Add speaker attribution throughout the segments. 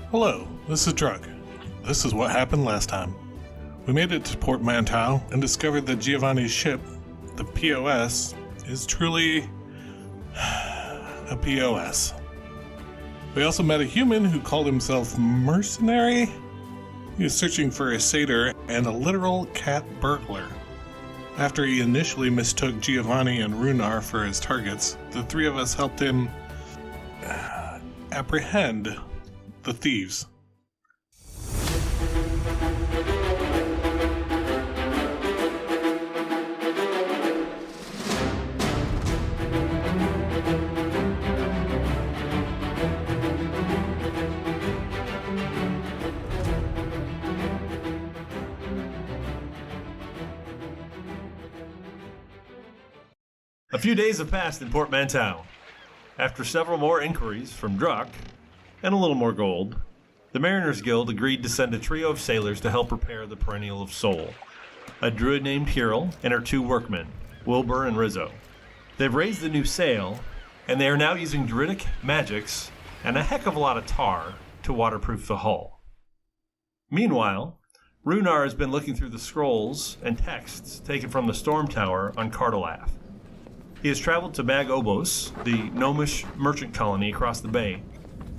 Speaker 1: Hello, this is Drug. This is what happened last time. We made it to Port Mantau and discovered that Giovanni's ship, the POS, is truly a POS. We also met a human who called himself Mercenary. He was searching for a satyr and a literal cat burglar. After he initially mistook Giovanni and Runar for his targets, the three of us helped him apprehend the thieves.
Speaker 2: A few days have passed in Port Mantau. After several more inquiries from Druck and a little more gold, the Mariners Guild agreed to send a trio of sailors to help repair the Perennial of Soul. A druid named Hyrule and her two workmen, Wilbur and Rizzo. They've raised the new sail, and they are now using druidic magics and a heck of a lot of tar to waterproof the hull. Meanwhile, Runar has been looking through the scrolls and texts taken from the Storm Tower on Cardillath. He has traveled to Mag-Obos, the gnomish merchant colony across the bay,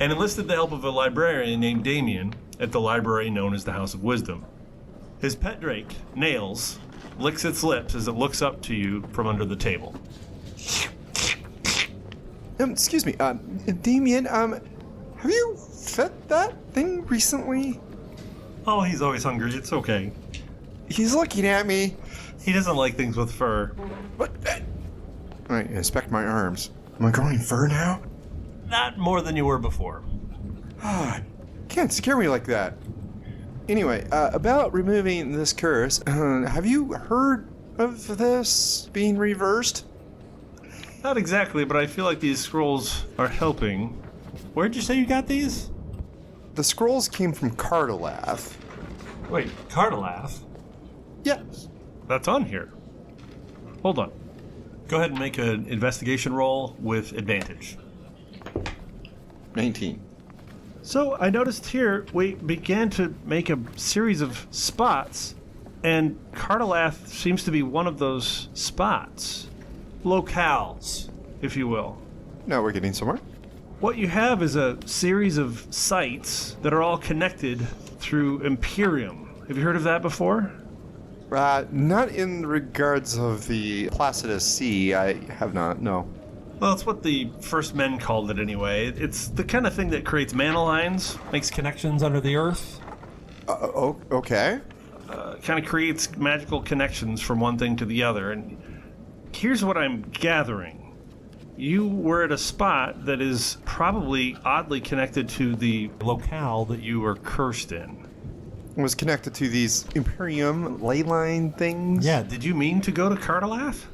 Speaker 2: and enlisted the help of a librarian named Damien at the library known as the House of Wisdom. His pet drake, Nails, licks its lips as it looks up to you from under the table.
Speaker 3: Excuse me, Damien, have you fed that thing recently?
Speaker 2: Oh, he's always hungry. It's okay.
Speaker 3: He's looking at me.
Speaker 2: He doesn't like things with fur.
Speaker 3: What? I inspect my arms. Am I growing fur now?
Speaker 2: Not more than you were before.
Speaker 3: Can't scare me like that. Anyway, about removing this curse, have you heard of this being reversed?
Speaker 2: Not exactly, but I feel like these scrolls are helping. Where'd you say you got these?
Speaker 3: The scrolls came from Cardillath.
Speaker 2: Wait, Cardillath?
Speaker 3: Yes.
Speaker 2: That's on here. Hold on. Go ahead and make an investigation roll with advantage.
Speaker 3: 19.
Speaker 2: So I noticed here we began to make a series of spots, and Cardillath seems to be one of those spots. Locales, if you will.
Speaker 3: Now we're getting somewhere.
Speaker 2: What you have is a series of sites that are all connected through Imperium. Have you heard of that before?
Speaker 3: Not in regards of the Placidus Sea. I have not, no.
Speaker 2: Well, it's what the first men called it anyway. It's the kind of thing that creates mana lines, makes connections under the earth.
Speaker 3: Okay.
Speaker 2: Kind of creates magical connections from one thing to the other. And here's what I'm gathering. You were at a spot that is probably oddly connected to the locale that you were cursed in.
Speaker 3: Was connected to these Imperium ley line things.
Speaker 2: Yeah, did you mean to go to Cardillath?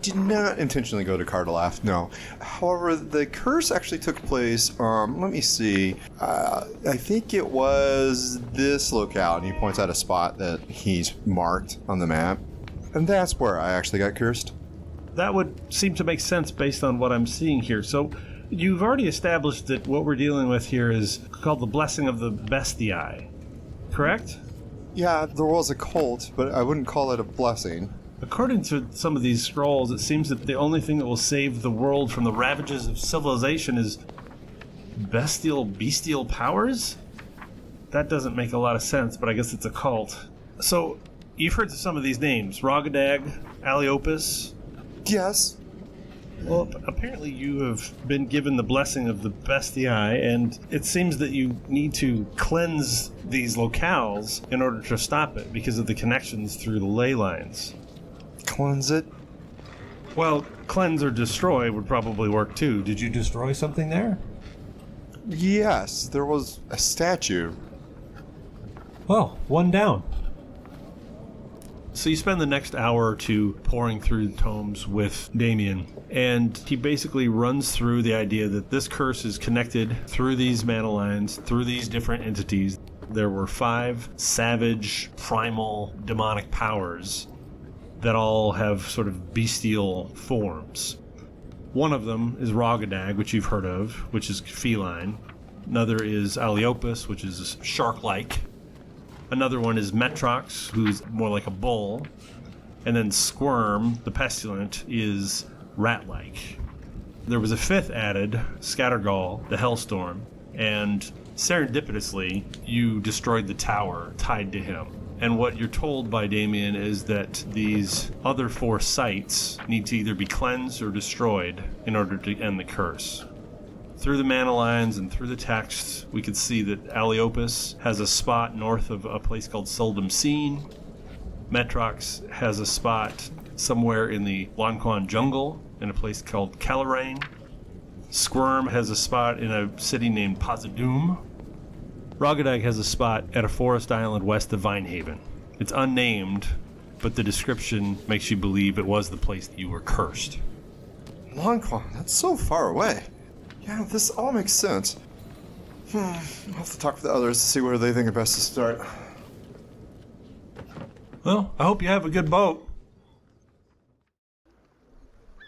Speaker 3: Did not intentionally go to Cardillath, no. However, the curse actually took place, let me see. I think it was this locale, and he points out a spot that he's marked on the map. And that's where I actually got cursed.
Speaker 2: That would seem to make sense based on what I'm seeing here. So, you've already established that what we're dealing with here is called the Blessing of the Bestii, correct?
Speaker 3: Yeah, there was a cult, but I wouldn't call it a blessing.
Speaker 2: According to some of these scrolls, it seems that the only thing that will save the world from the ravages of civilization is bestial powers? That doesn't make a lot of sense, but I guess it's a cult. So, you've heard of some of these names, Rogadag, Aliopus?
Speaker 3: Yes.
Speaker 2: Well, apparently you have been given the blessing of the Bestii, and it seems that you need to cleanse these locales in order to stop it because of the connections through the ley lines.
Speaker 3: Cleanse it?
Speaker 2: Well, cleanse or destroy would probably work too. Did you destroy something there?
Speaker 3: Yes, there was a statue.
Speaker 2: Well, one down. So you spend the next hour or two pouring through the tomes with Damien, and he basically runs through the idea that this curse is connected through these mana lines, through these different entities. There were 5 savage, primal, demonic powers that all have sort of bestial forms. One of them is Rogadag, which you've heard of, which is feline. Another is Aliopus, which is shark-like. Another one is Metrox, who's more like a bull. And then Squirm, the pestilent, is rat-like. There was a fifth added, Scattergall, the Hellstorm, and serendipitously, you destroyed the tower tied to him. And what you're told by Damien is that these other 4 sites need to either be cleansed or destroyed in order to end the curse. Through the mana lines and through the texts, we could see that Aliopus has a spot north of a place called Seldom Seen. Metrox has a spot somewhere in the Lanquan jungle in a place called Calarain. Squirm has a spot in a city named Pazadoom. Rogadag has a spot at a forest island west of Vinehaven. It's unnamed, but the description makes you believe it was the place that you were cursed.
Speaker 3: Longquan, that's so far away. Yeah, this all makes sense. I'll have to talk with the others to see where they think it best to start.
Speaker 2: Well, I hope you have a good boat.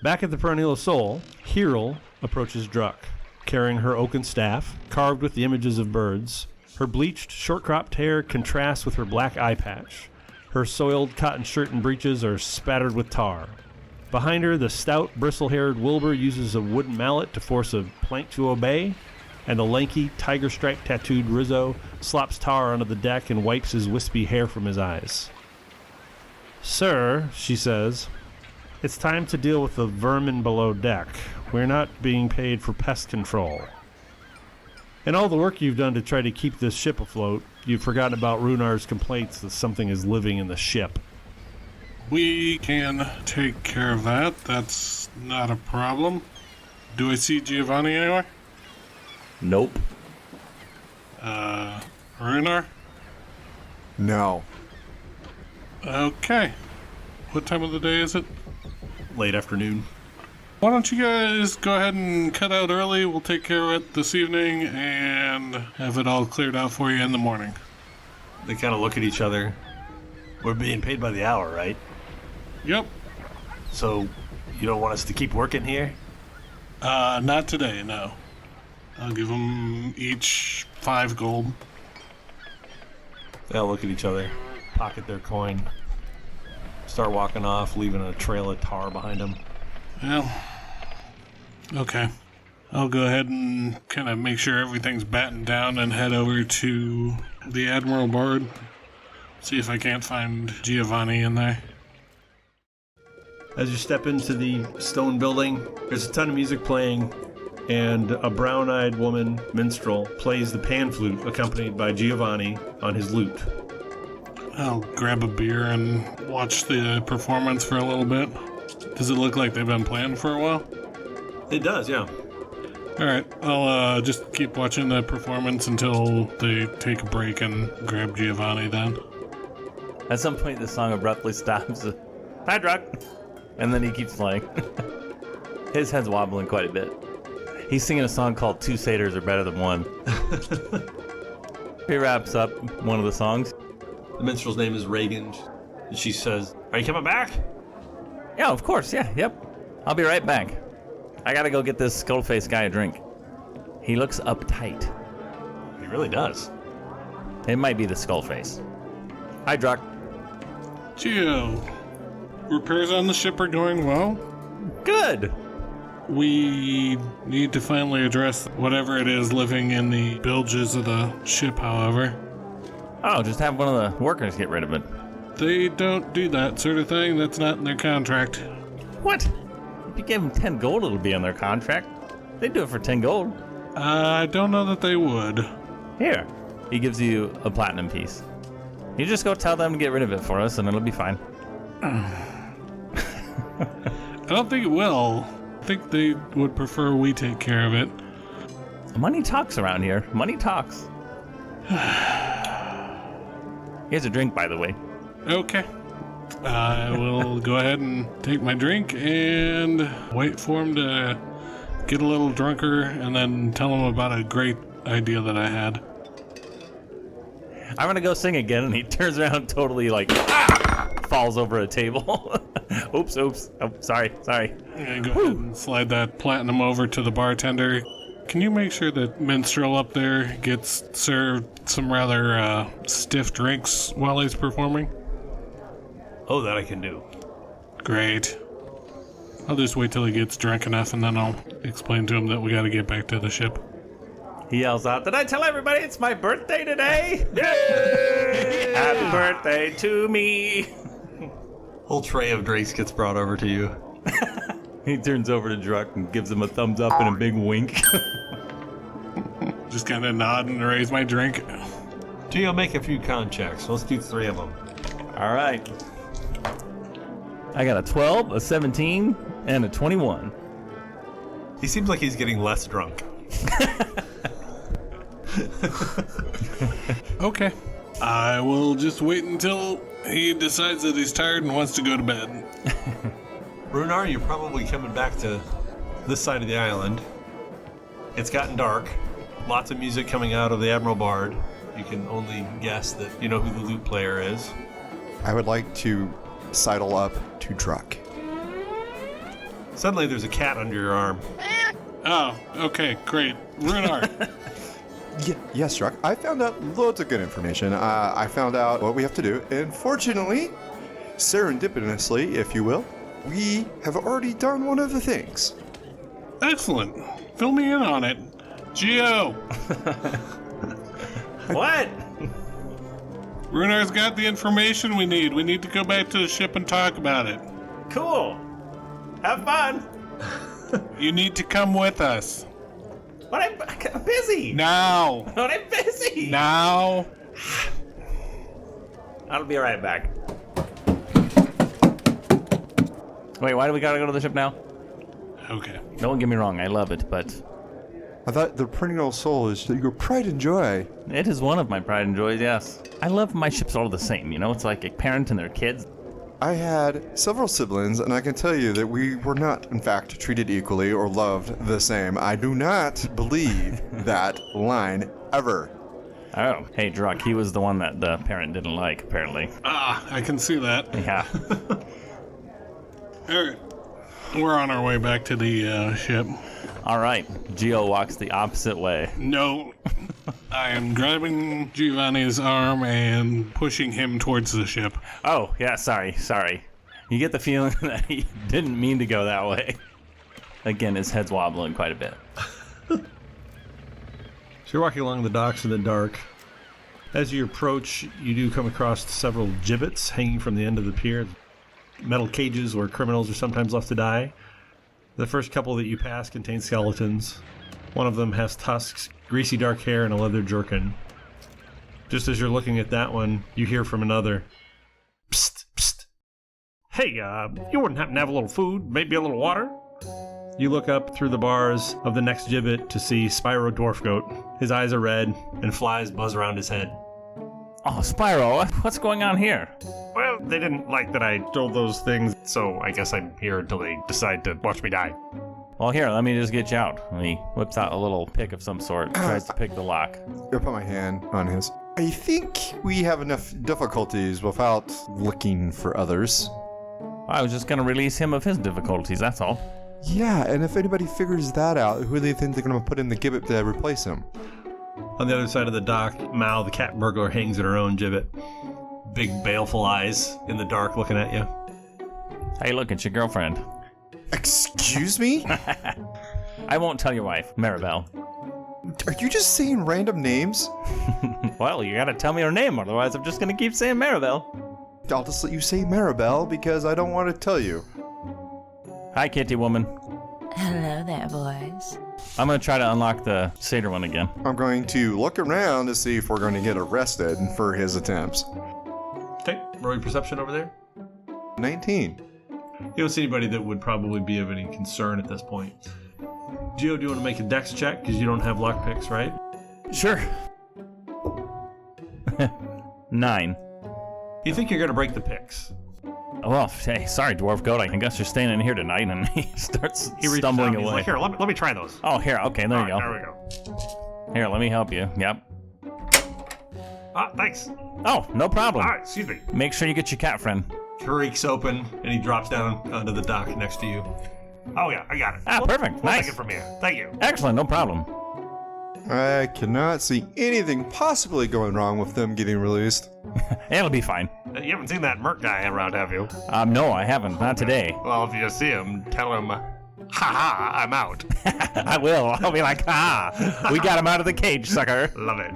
Speaker 2: Back at the Perennial of Soul, Hyrule approaches Druck, carrying her oaken staff, carved with the images of birds. Her bleached, short-cropped hair contrasts with her black eye patch. Her soiled cotton shirt and breeches are spattered with tar. Behind her, the stout, bristle-haired Wilbur uses a wooden mallet to force a plank to obey, and the lanky, tiger-stripe tattooed Rizzo slops tar onto the deck and wipes his wispy hair from his eyes. "Sir," she says, "it's time to deal with the vermin below deck. We're not being paid for pest control. And all the work you've done to try to keep this ship afloat, you've forgotten about Runar's complaints that something is living in the ship."
Speaker 1: We can take care of that. That's not a problem. Do I see Giovanni anywhere?
Speaker 4: Nope.
Speaker 1: Runar?
Speaker 3: No.
Speaker 1: Okay. What time of the day is it?
Speaker 2: Late afternoon.
Speaker 1: Why don't you guys go ahead and cut out early? We'll take care of it this evening and have it all cleared out for you in the morning.
Speaker 2: They kind of look at each other. We're being paid by the hour, right?
Speaker 1: Yep.
Speaker 2: So, you don't want us to keep working here?
Speaker 1: Not today, no. I'll give them each 5 gold.
Speaker 2: They all look at each other, pocket their coin, start walking off, leaving a trail of tar behind them.
Speaker 1: Well, okay. I'll go ahead and kind of make sure everything's battened down and head over to the Admiral Bard. See if I can't find Giovanni in there.
Speaker 2: As you step into the stone building, there's a ton of music playing, and a brown-eyed woman, minstrel, plays the pan flute accompanied by Giovanni on his lute.
Speaker 1: I'll grab a beer and watch the performance for a little bit. Does it look like they've been playing for a while?
Speaker 2: It does, yeah.
Speaker 1: Alright, I'll just keep watching the performance until they take a break and grab Giovanni then.
Speaker 4: At some point, the song abruptly stops. "Hi, Druck!" And then he keeps playing. His head's wobbling quite a bit. He's singing a song called "Two Satyrs Are Better Than One." He wraps up one of the songs.
Speaker 2: The minstrel's name is Reagan, and she says, "Are you coming back?"
Speaker 4: "Yeah, of course, yeah, yep. I'll be right back. I gotta go get this skull-faced guy a drink. He looks uptight."
Speaker 2: He really does.
Speaker 4: It might be the skull face. "Hi, Druck."
Speaker 1: Gio, repairs on the ship are going well.
Speaker 4: "Good."
Speaker 1: We need to finally address whatever it is living in the bilges of the ship, however.
Speaker 4: Oh, just have one of the workers get rid of it.
Speaker 1: They don't do that sort of thing. That's not in their contract.
Speaker 4: What? If you give them 10 gold, it'll be on their contract. They'd do it for 10 gold.
Speaker 1: I don't know that they would.
Speaker 4: Here. He gives you a platinum piece. You just go tell them to get rid of it for us, and it'll be fine.
Speaker 1: I don't think it will. I think they would prefer we take care of it.
Speaker 4: Money talks around here. Money talks. Here's a drink, by the way.
Speaker 1: Okay. I will go ahead and take my drink and wait for him to get a little drunker and then tell him about a great idea that I had.
Speaker 4: I'm gonna go sing again, and he turns around totally falls over a table. Oops. Oh, sorry.
Speaker 1: Yeah, go ahead and slide that platinum over to the bartender. Can you make sure that Minstrel up there gets served some rather stiff drinks while he's performing?
Speaker 2: Oh, that I can do.
Speaker 1: Great. I'll just wait till he gets drunk enough and then I'll explain to him that we gotta get back to the ship.
Speaker 4: He yells out, "Did I tell everybody it's my birthday today? Yay! Happy birthday to me!"
Speaker 2: Whole tray of drinks gets brought over to you.
Speaker 4: He turns over to Druck and gives him a thumbs up and a big wink.
Speaker 1: Just kind of nod and raise my drink.
Speaker 2: Geo, make a few con checks. Let's do 3 of them.
Speaker 4: All right. I got a 12, a 17, and a 21.
Speaker 2: He seems like he's getting less drunk.
Speaker 1: Okay. I will just wait until he decides that he's tired and wants to go to bed.
Speaker 2: Runar, you're probably coming back to this side of the island. It's gotten dark. Lots of music coming out of the Admiral Bard. You can only guess that you know who the lute player is.
Speaker 3: I would like to sidle up to Druck.
Speaker 2: Suddenly there's a cat under your arm.
Speaker 1: Oh, okay, great. Runar.
Speaker 3: Yes, Druck. I found out loads of good information. I found out what we have to do. And fortunately, serendipitously, if you will, we have already done one of the things.
Speaker 1: Excellent. Fill me in on it. Geo,
Speaker 4: What?
Speaker 1: Runar's got the information we need. We need to go back to the ship and talk about it.
Speaker 4: Cool. Have fun.
Speaker 1: You need to come with us.
Speaker 4: But I'm busy.
Speaker 1: Now.
Speaker 4: But I'm busy.
Speaker 1: Now.
Speaker 4: I'll be right back. Wait, why do we gotta go to the ship now?
Speaker 1: Okay.
Speaker 4: Don't get me wrong, I love it, but
Speaker 3: I thought the Perennial of Soul is your pride and joy.
Speaker 4: it is one of my pride and joys, yes. I love my ships all the same, you know? It's like a parent and their kids.
Speaker 3: I had several siblings, and I can tell you that we were not, in fact, treated equally or loved the same. I do not believe that line ever.
Speaker 4: Oh, hey, Druck, he was the one that the parent didn't like, apparently.
Speaker 1: Ah, I can see that.
Speaker 4: Yeah.
Speaker 1: All right. We're on our way back to the ship.
Speaker 4: All right, Geo walks the opposite way.
Speaker 1: No. I am grabbing Giovanni's arm and pushing him towards the ship.
Speaker 4: Oh, yeah, sorry. You get the feeling that he didn't mean to go that way. Again, his head's wobbling quite a bit.
Speaker 2: So you're walking along the docks in the dark. As you approach, you do come across several gibbets hanging from the end of the pier. Metal cages where criminals are sometimes left to die. The first couple that you pass contain skeletons. One of them has tusks, greasy dark hair, and a leather jerkin. Just as you're looking at that one, you hear from another. Psst, psst. Hey, you wouldn't happen to have a little food, maybe a little water? You look up through the bars of the next gibbet to see Spyro Dwarfgoat. His eyes are red, and flies buzz around his head.
Speaker 4: Oh, Spyro, what's going on here?
Speaker 2: Well, they didn't like that I stole those things, so I guess I'm here until they decide to watch me die.
Speaker 4: Well, here, let me just get you out. And he whips out a little pick of some sort, tries to pick the lock.
Speaker 3: I'll put my hand on his. I think we have enough difficulties without looking for others.
Speaker 4: I was just going to release him of his difficulties, that's all.
Speaker 3: Yeah, and if anybody figures that out, who do they think they're going to put in the gibbet to replace him?
Speaker 2: On the other side of the dock, Mao, the cat burglar, hangs at her own gibbet. Big, baleful eyes in the dark looking at you.
Speaker 4: Hey, look, it's your girlfriend.
Speaker 3: Excuse me?
Speaker 4: I won't tell your wife, Maribel.
Speaker 3: Are you just saying random names?
Speaker 4: Well, you gotta tell me her name, otherwise I'm just gonna keep saying Maribel.
Speaker 3: I'll just let you say Maribel because I don't want to tell you.
Speaker 4: Hi, kitty woman.
Speaker 5: Hello there, boys.
Speaker 4: I'm gonna try to unlock the satyr one again.
Speaker 3: I'm going to look around to see if we're going to get arrested for his attempts.
Speaker 2: Okay, roll your perception over there.
Speaker 3: 19.
Speaker 2: You don't see anybody that would probably be of any concern at this point. Geo, do you want to make a dex check? Because you don't have lockpicks, right?
Speaker 4: Sure. 9.
Speaker 2: You think you're going to break the picks.
Speaker 4: Well, hey, sorry, Dwarf Goat. I guess you're staying in here tonight, and he starts
Speaker 2: He reaches
Speaker 4: stumbling
Speaker 2: down, he's
Speaker 4: away.
Speaker 2: like, here, let me try those.
Speaker 4: Oh, here. Okay, there you go.
Speaker 2: There we go.
Speaker 4: Here, let me help you. Yep.
Speaker 2: Ah, thanks.
Speaker 4: Oh, no problem.
Speaker 2: All right, excuse me.
Speaker 4: Make sure you get your cat friend.
Speaker 2: creaks open, and he drops down onto the dock next to you. Oh, yeah, I got it.
Speaker 4: Perfect.
Speaker 2: We'll
Speaker 4: Nice.
Speaker 2: take it from here. Thank you.
Speaker 4: Excellent. No problem.
Speaker 3: I cannot see anything possibly going wrong with them getting released.
Speaker 4: It'll be fine.
Speaker 2: You haven't seen that Merc guy around, have you?
Speaker 4: No, I haven't. Not today.
Speaker 2: Well, if you see him, tell him, ha, I'm out.
Speaker 4: I will. I'll be like, we got him out of the cage, sucker.
Speaker 2: Love it.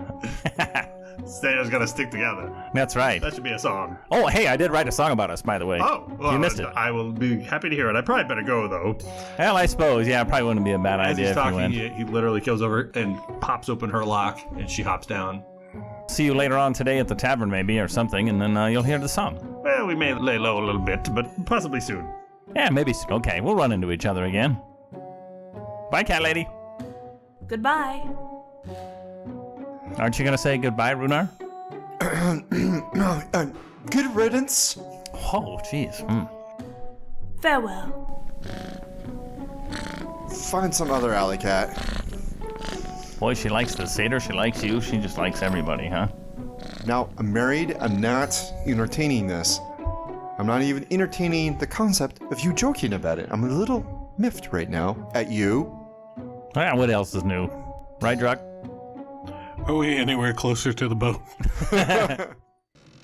Speaker 2: Sailors gotta stick together.
Speaker 4: That's right.
Speaker 2: That should be a song.
Speaker 4: Oh, hey, I did write a song about us, by the way.
Speaker 2: Oh, well,
Speaker 4: you missed it.
Speaker 2: I will be happy to hear it. I probably better go, though.
Speaker 4: Well, I suppose. Yeah, it probably wouldn't be a bad
Speaker 2: As
Speaker 4: idea
Speaker 2: he's
Speaker 4: if you
Speaker 2: talking,
Speaker 4: went.
Speaker 2: he literally goes over and pops open her lock, and she hops down.
Speaker 4: See you later on today at the tavern, maybe, or something, and then you'll hear the song.
Speaker 2: Well, we may lay low a little bit, but possibly soon.
Speaker 4: Yeah, maybe. Okay, we'll run into each other again. Bye, cat lady.
Speaker 5: Goodbye.
Speaker 4: Aren't you going to say goodbye, Runar?
Speaker 3: Good riddance.
Speaker 4: Oh, jeez.
Speaker 5: Farewell.
Speaker 3: Find some other alley cat.
Speaker 4: Boy, she likes the satyr. She likes you. She just likes everybody, huh?
Speaker 3: Now, I'm married. I'm not entertaining this. I'm not even entertaining the concept of you joking about it. I'm a little miffed right now at you.
Speaker 4: Well, what else is new? Right, Druck?
Speaker 1: Are we anywhere closer to the boat?
Speaker 2: Yeah,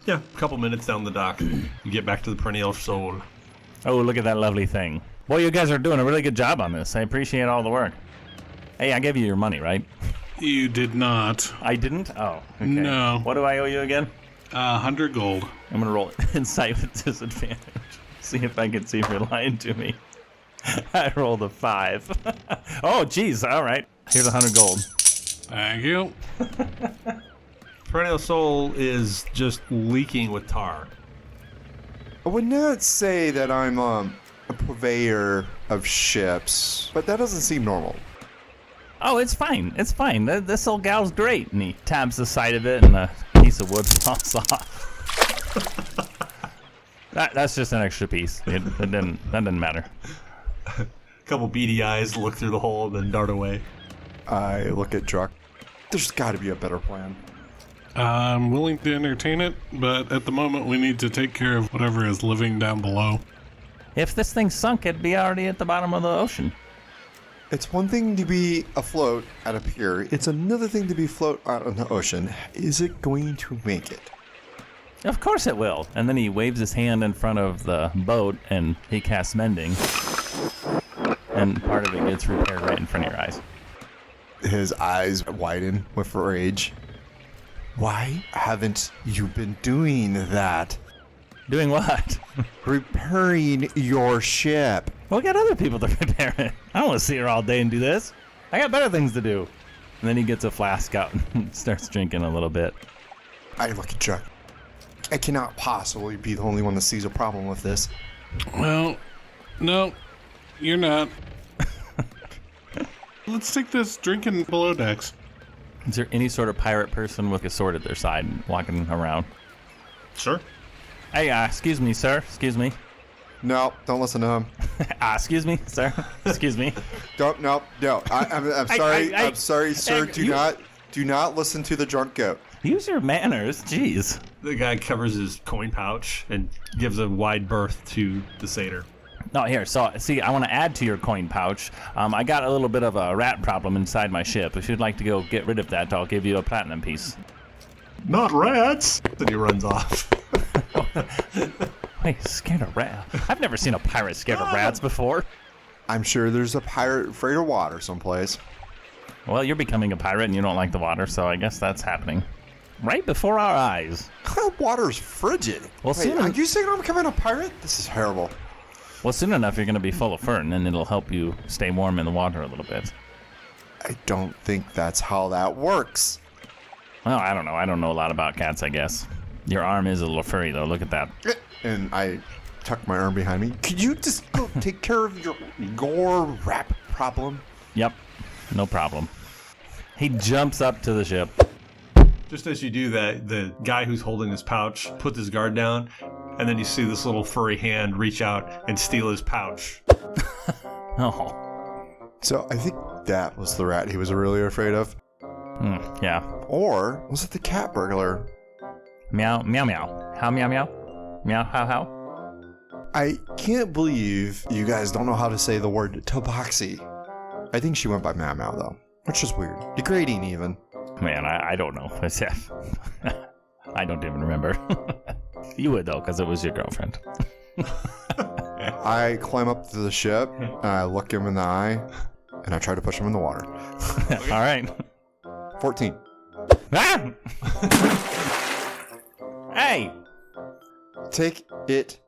Speaker 2: a couple minutes down the dock, you get back to the Perennial of Soul.
Speaker 4: Oh, look at that lovely thing. Boy, you guys are doing a really good job on this. I appreciate all the work. Hey, I gave you your money, right?
Speaker 1: You did not.
Speaker 4: I didn't? Oh, okay.
Speaker 1: No.
Speaker 4: What do I owe you again?
Speaker 1: 100 gold.
Speaker 4: I'm going to roll insight with disadvantage. See if I can see if you're lying to me. I rolled a 5. Oh, geez. All right. Here's 100 gold.
Speaker 1: Thank you.
Speaker 2: Perennial Soul is just leaking with tar.
Speaker 3: I would not say that I'm a purveyor of ships, but that doesn't seem normal.
Speaker 4: Oh, it's fine. It's fine. This old gal's great. And he tabs the side of it, and a piece of wood falls off. That's just an extra piece. That didn't matter.
Speaker 2: A couple beady eyes look through the hole and then dart away.
Speaker 3: I look at Druck. There's got to be a better plan.
Speaker 1: I'm willing to entertain it, but at the moment we need to take care of whatever is living down below.
Speaker 4: If this thing sunk, it'd be already at the bottom of the ocean.
Speaker 3: It's one thing to be afloat at a pier. It's another thing to be afloat out on the ocean. Is it going to make it?
Speaker 4: Of course it will. And then he waves his hand in front of the boat, and he casts mending. And part of it gets repaired right in front of your eyes.
Speaker 3: His eyes widen with rage. Why haven't you been doing that?
Speaker 4: Doing what?
Speaker 3: Repairing your ship.
Speaker 4: Well, we got other people to repair it. I don't want to sit here all day and do this. I got better things to do. And then he gets a flask out and starts drinking a little bit.
Speaker 3: I look at Chuck. I cannot possibly be the only one that sees a problem with this.
Speaker 1: Well, no, you're not. Let's take this drinking below decks.
Speaker 4: Is there any sort of pirate person with a sword at their side walking around?
Speaker 2: Sure.
Speaker 4: Hey, excuse me, sir. Excuse me.
Speaker 3: No, don't listen to him.
Speaker 4: Excuse me, sir. Excuse me.
Speaker 3: Don't. No. I'm sorry. I'm sorry, sir. Do not listen to the drunk goat.
Speaker 4: Use your manners. Jeez.
Speaker 2: The guy covers his coin pouch and gives a wide berth to the satyr.
Speaker 4: No, here. So, see, I want to add to your coin pouch. I got a little bit of a rat problem inside my ship. If you'd like to go get rid of that, I'll give you a platinum piece.
Speaker 2: Not rats! Then he runs off.
Speaker 4: Wait, scared of rat? I've never seen a pirate scared of rats before.
Speaker 3: I'm sure there's a pirate afraid of water someplace.
Speaker 4: Well, you're becoming a pirate and you don't like the water, so I guess that's happening. Right before our eyes.
Speaker 3: Water's frigid.
Speaker 4: Well,
Speaker 3: Wait,
Speaker 4: soon-
Speaker 3: are you saying I'm becoming a pirate? This is terrible.
Speaker 4: Well, soon enough, you're going to be full of fur, and then it'll help you stay warm in the water a little bit.
Speaker 3: I don't think that's how that works.
Speaker 4: Well, I don't know. I don't know a lot about cats, I guess. Your arm is a little furry, though. Look at that.
Speaker 3: And I tuck my arm behind me. Could you just go take care of your rat problem?
Speaker 4: Yep, no problem. He jumps up to the ship.
Speaker 2: Just as you do that, the guy who's holding his pouch puts his guard down, and then you see this little furry hand reach out and steal his pouch.
Speaker 4: Oh.
Speaker 3: So I think that was the rat he was really afraid of.
Speaker 4: Yeah.
Speaker 3: Or was it the cat burglar?
Speaker 4: Meow, meow, meow. How, meow, meow? Meow, how, how?
Speaker 3: I can't believe you guys don't know how to say the word tabaxi. I think she went by Mau though, which is weird. Degrading even.
Speaker 4: Man, I don't know. I don't even remember. You would though, because it was your girlfriend.
Speaker 3: I climb up to the ship, and I look him in the eye, and I try to push him in the water.
Speaker 4: All right.
Speaker 3: 14.
Speaker 4: Ah! Hey!
Speaker 3: Take it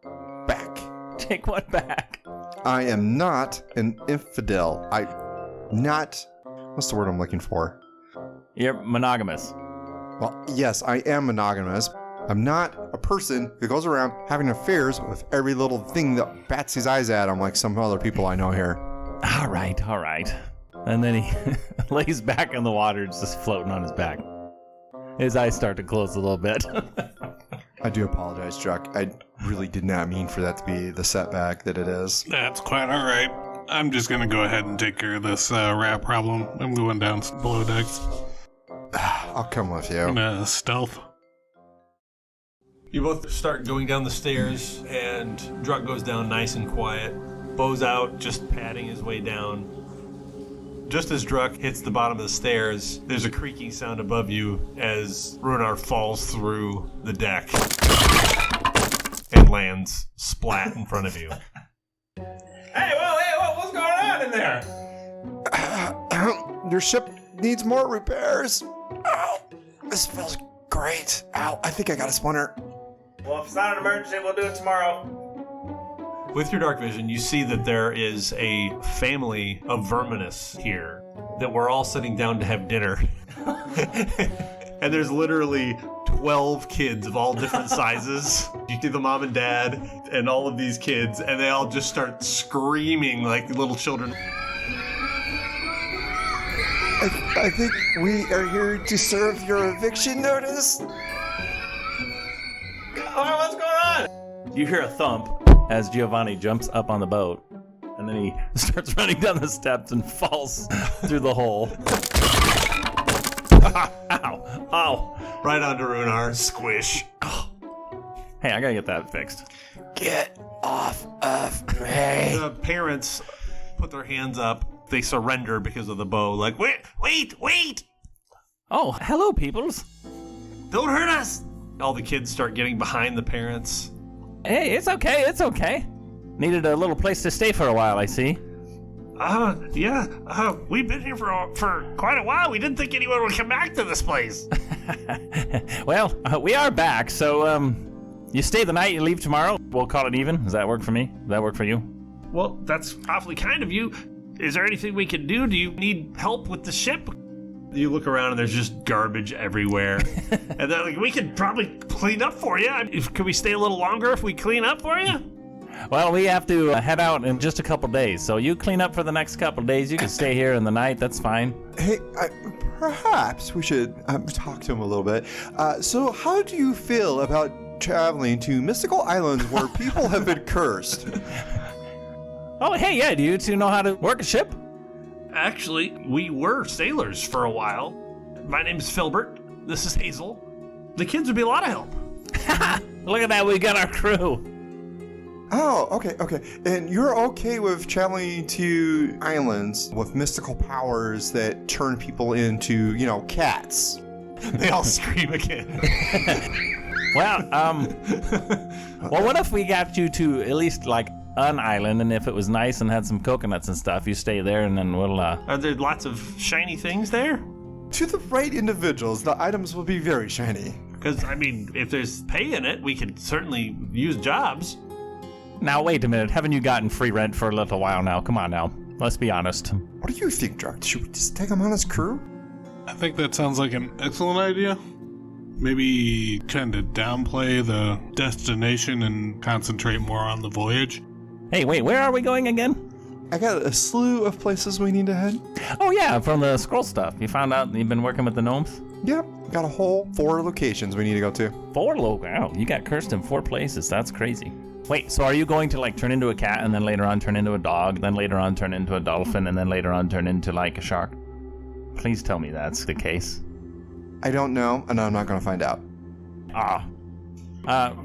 Speaker 3: back.
Speaker 4: Take what back?
Speaker 3: I am not an infidel. What's the word I'm looking for?
Speaker 4: You're monogamous.
Speaker 3: Well, yes, I am monogamous. I'm not a person who goes around having affairs with every little thing that bats his eyes at him like some other people I know here.
Speaker 4: All right. And then he lays back in the water, just floating on his back. His eyes start to close a little bit.
Speaker 3: I do apologize, Chuck. I really did not mean for that to be the setback that it is.
Speaker 1: That's quite all right. I'm just going to go ahead and take care of this rat problem. I'm going down below decks.
Speaker 3: I'll come with you.
Speaker 1: Stealth.
Speaker 2: You both start going down the stairs, and Druck goes down nice and quiet. Bo's out, just padding his way down. Just as Druck hits the bottom of the stairs, there's a creaking sound above you as Runar falls through the deck and lands splat in front of you.
Speaker 4: Hey, what's going on in there?
Speaker 3: Your ship needs more repairs. Ow, this feels great. Ow, I think I got a splinter.
Speaker 4: Well, if it's not an emergency, we'll do it tomorrow.
Speaker 2: With your dark vision, you see that there is a family of verminous here, that we're all sitting down to have dinner. And there's literally 12 kids of all different sizes. You see the mom and dad and all of these kids, and they all just start screaming like little children.
Speaker 3: I think we are here to serve your eviction notice.
Speaker 4: Oh, what's going on? You hear a thump as Giovanni jumps up on the boat, and then he starts running down the steps and falls through the hole. Ow.
Speaker 2: Right onto Runar. Squish.
Speaker 4: Hey, I gotta get that fixed.
Speaker 3: Get off of me.
Speaker 2: The parents put their hands up. They surrender because of the bow. Like, wait!
Speaker 4: Oh, hello, peoples.
Speaker 2: Don't hurt us! All the kids start getting behind the parents.
Speaker 4: Hey, it's okay. Needed a little place to stay for a while, I see.
Speaker 2: We've been here for quite a while. We didn't think anyone would come back to this place.
Speaker 4: Well, we are back, so, you stay the night, you leave tomorrow. We'll call it even. Does that work for me? Does that work for you?
Speaker 2: Well, that's awfully kind of you. Is there anything we can do? Do you need help with the ship? You look around and there's just garbage everywhere. And then, like, we could probably clean up for you. Could we stay a little longer if we clean up for you?
Speaker 4: Well, we have to head out in just a couple days, so you clean up for the next couple days. You can stay here in the night. That's fine.
Speaker 3: Hey, perhaps we should talk to him a little bit. So how do you feel about traveling to mystical islands where people have been cursed?
Speaker 4: Oh, hey, yeah, do you two know how to work a ship?
Speaker 2: Actually, we were sailors for a while. My name is Filbert. This is Hazel. The kids would be a lot of help.
Speaker 4: Look at that, we got our crew.
Speaker 3: Oh, okay. And you're okay with traveling to islands with mystical powers that turn people into, cats?
Speaker 2: They all scream again.
Speaker 4: Well, what if we got you to at least, an island, and if it was nice and had some coconuts and stuff, you stay there, and then we'll,
Speaker 2: Are there lots of shiny things there?
Speaker 3: To the right individuals, the items will be very shiny.
Speaker 2: Because, if there's pay in it, we could certainly use jobs.
Speaker 4: Now, wait a minute. Haven't you gotten free rent for a little while now? Come on now. Let's be honest.
Speaker 3: What do you think, Druck? Should we just take him on as crew?
Speaker 1: I think that sounds like an excellent idea. Maybe kind of downplay the destination and concentrate more on the voyage.
Speaker 4: Hey, wait, where are we going again?
Speaker 3: I got a slew of places we need to head.
Speaker 4: Oh, yeah, from the scroll stuff. You found out you've been working with the gnomes?
Speaker 3: Yep, got a whole 4 locations we need to go to.
Speaker 4: 4 Wow, you got cursed in 4 places. That's crazy. Wait, so are you going to turn into a cat and then later on turn into a dog, then later on turn into a dolphin, and then later on turn into a shark? Please tell me that's the case.
Speaker 3: I don't know, and I'm not going to find out.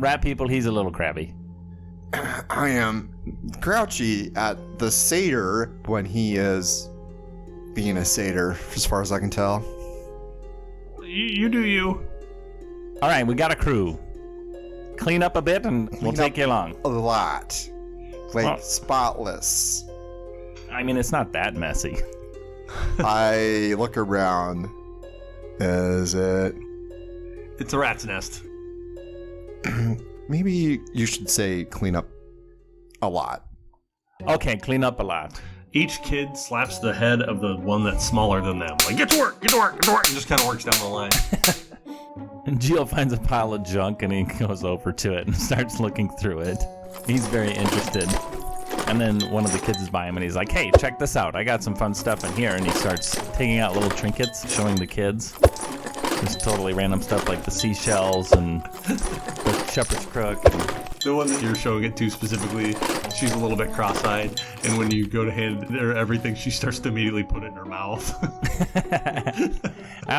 Speaker 4: Rat people, he's a little crabby.
Speaker 3: I am grouchy at the satyr when he is being a satyr, as far as I can tell.
Speaker 2: You do you.
Speaker 4: All right, we got a crew. Clean up a bit and we'll take you along.
Speaker 3: A lot. Like,
Speaker 4: Well-
Speaker 3: spotless.
Speaker 4: I mean, it's not that messy.
Speaker 3: I look around. Is it...
Speaker 2: It's a rat's nest.
Speaker 3: Maybe you should say clean up a lot.
Speaker 4: Okay, clean up a lot.
Speaker 2: Each kid slaps the head of the one that's smaller than them. Like, get to work, get to work, get to work, and just kind of works down the line.
Speaker 4: And Gio finds a pile of junk and he goes over to it and starts looking through it. He's very interested. And then one of the kids is by him and he's like, hey, check this out. I got some fun stuff in here. And he starts taking out little trinkets, showing the kids. Just totally random stuff like the seashells and the shepherd's crook.
Speaker 2: The one that you're showing it to specifically, she's a little bit cross-eyed, and when you go to hand her everything, she starts to immediately put it in her mouth.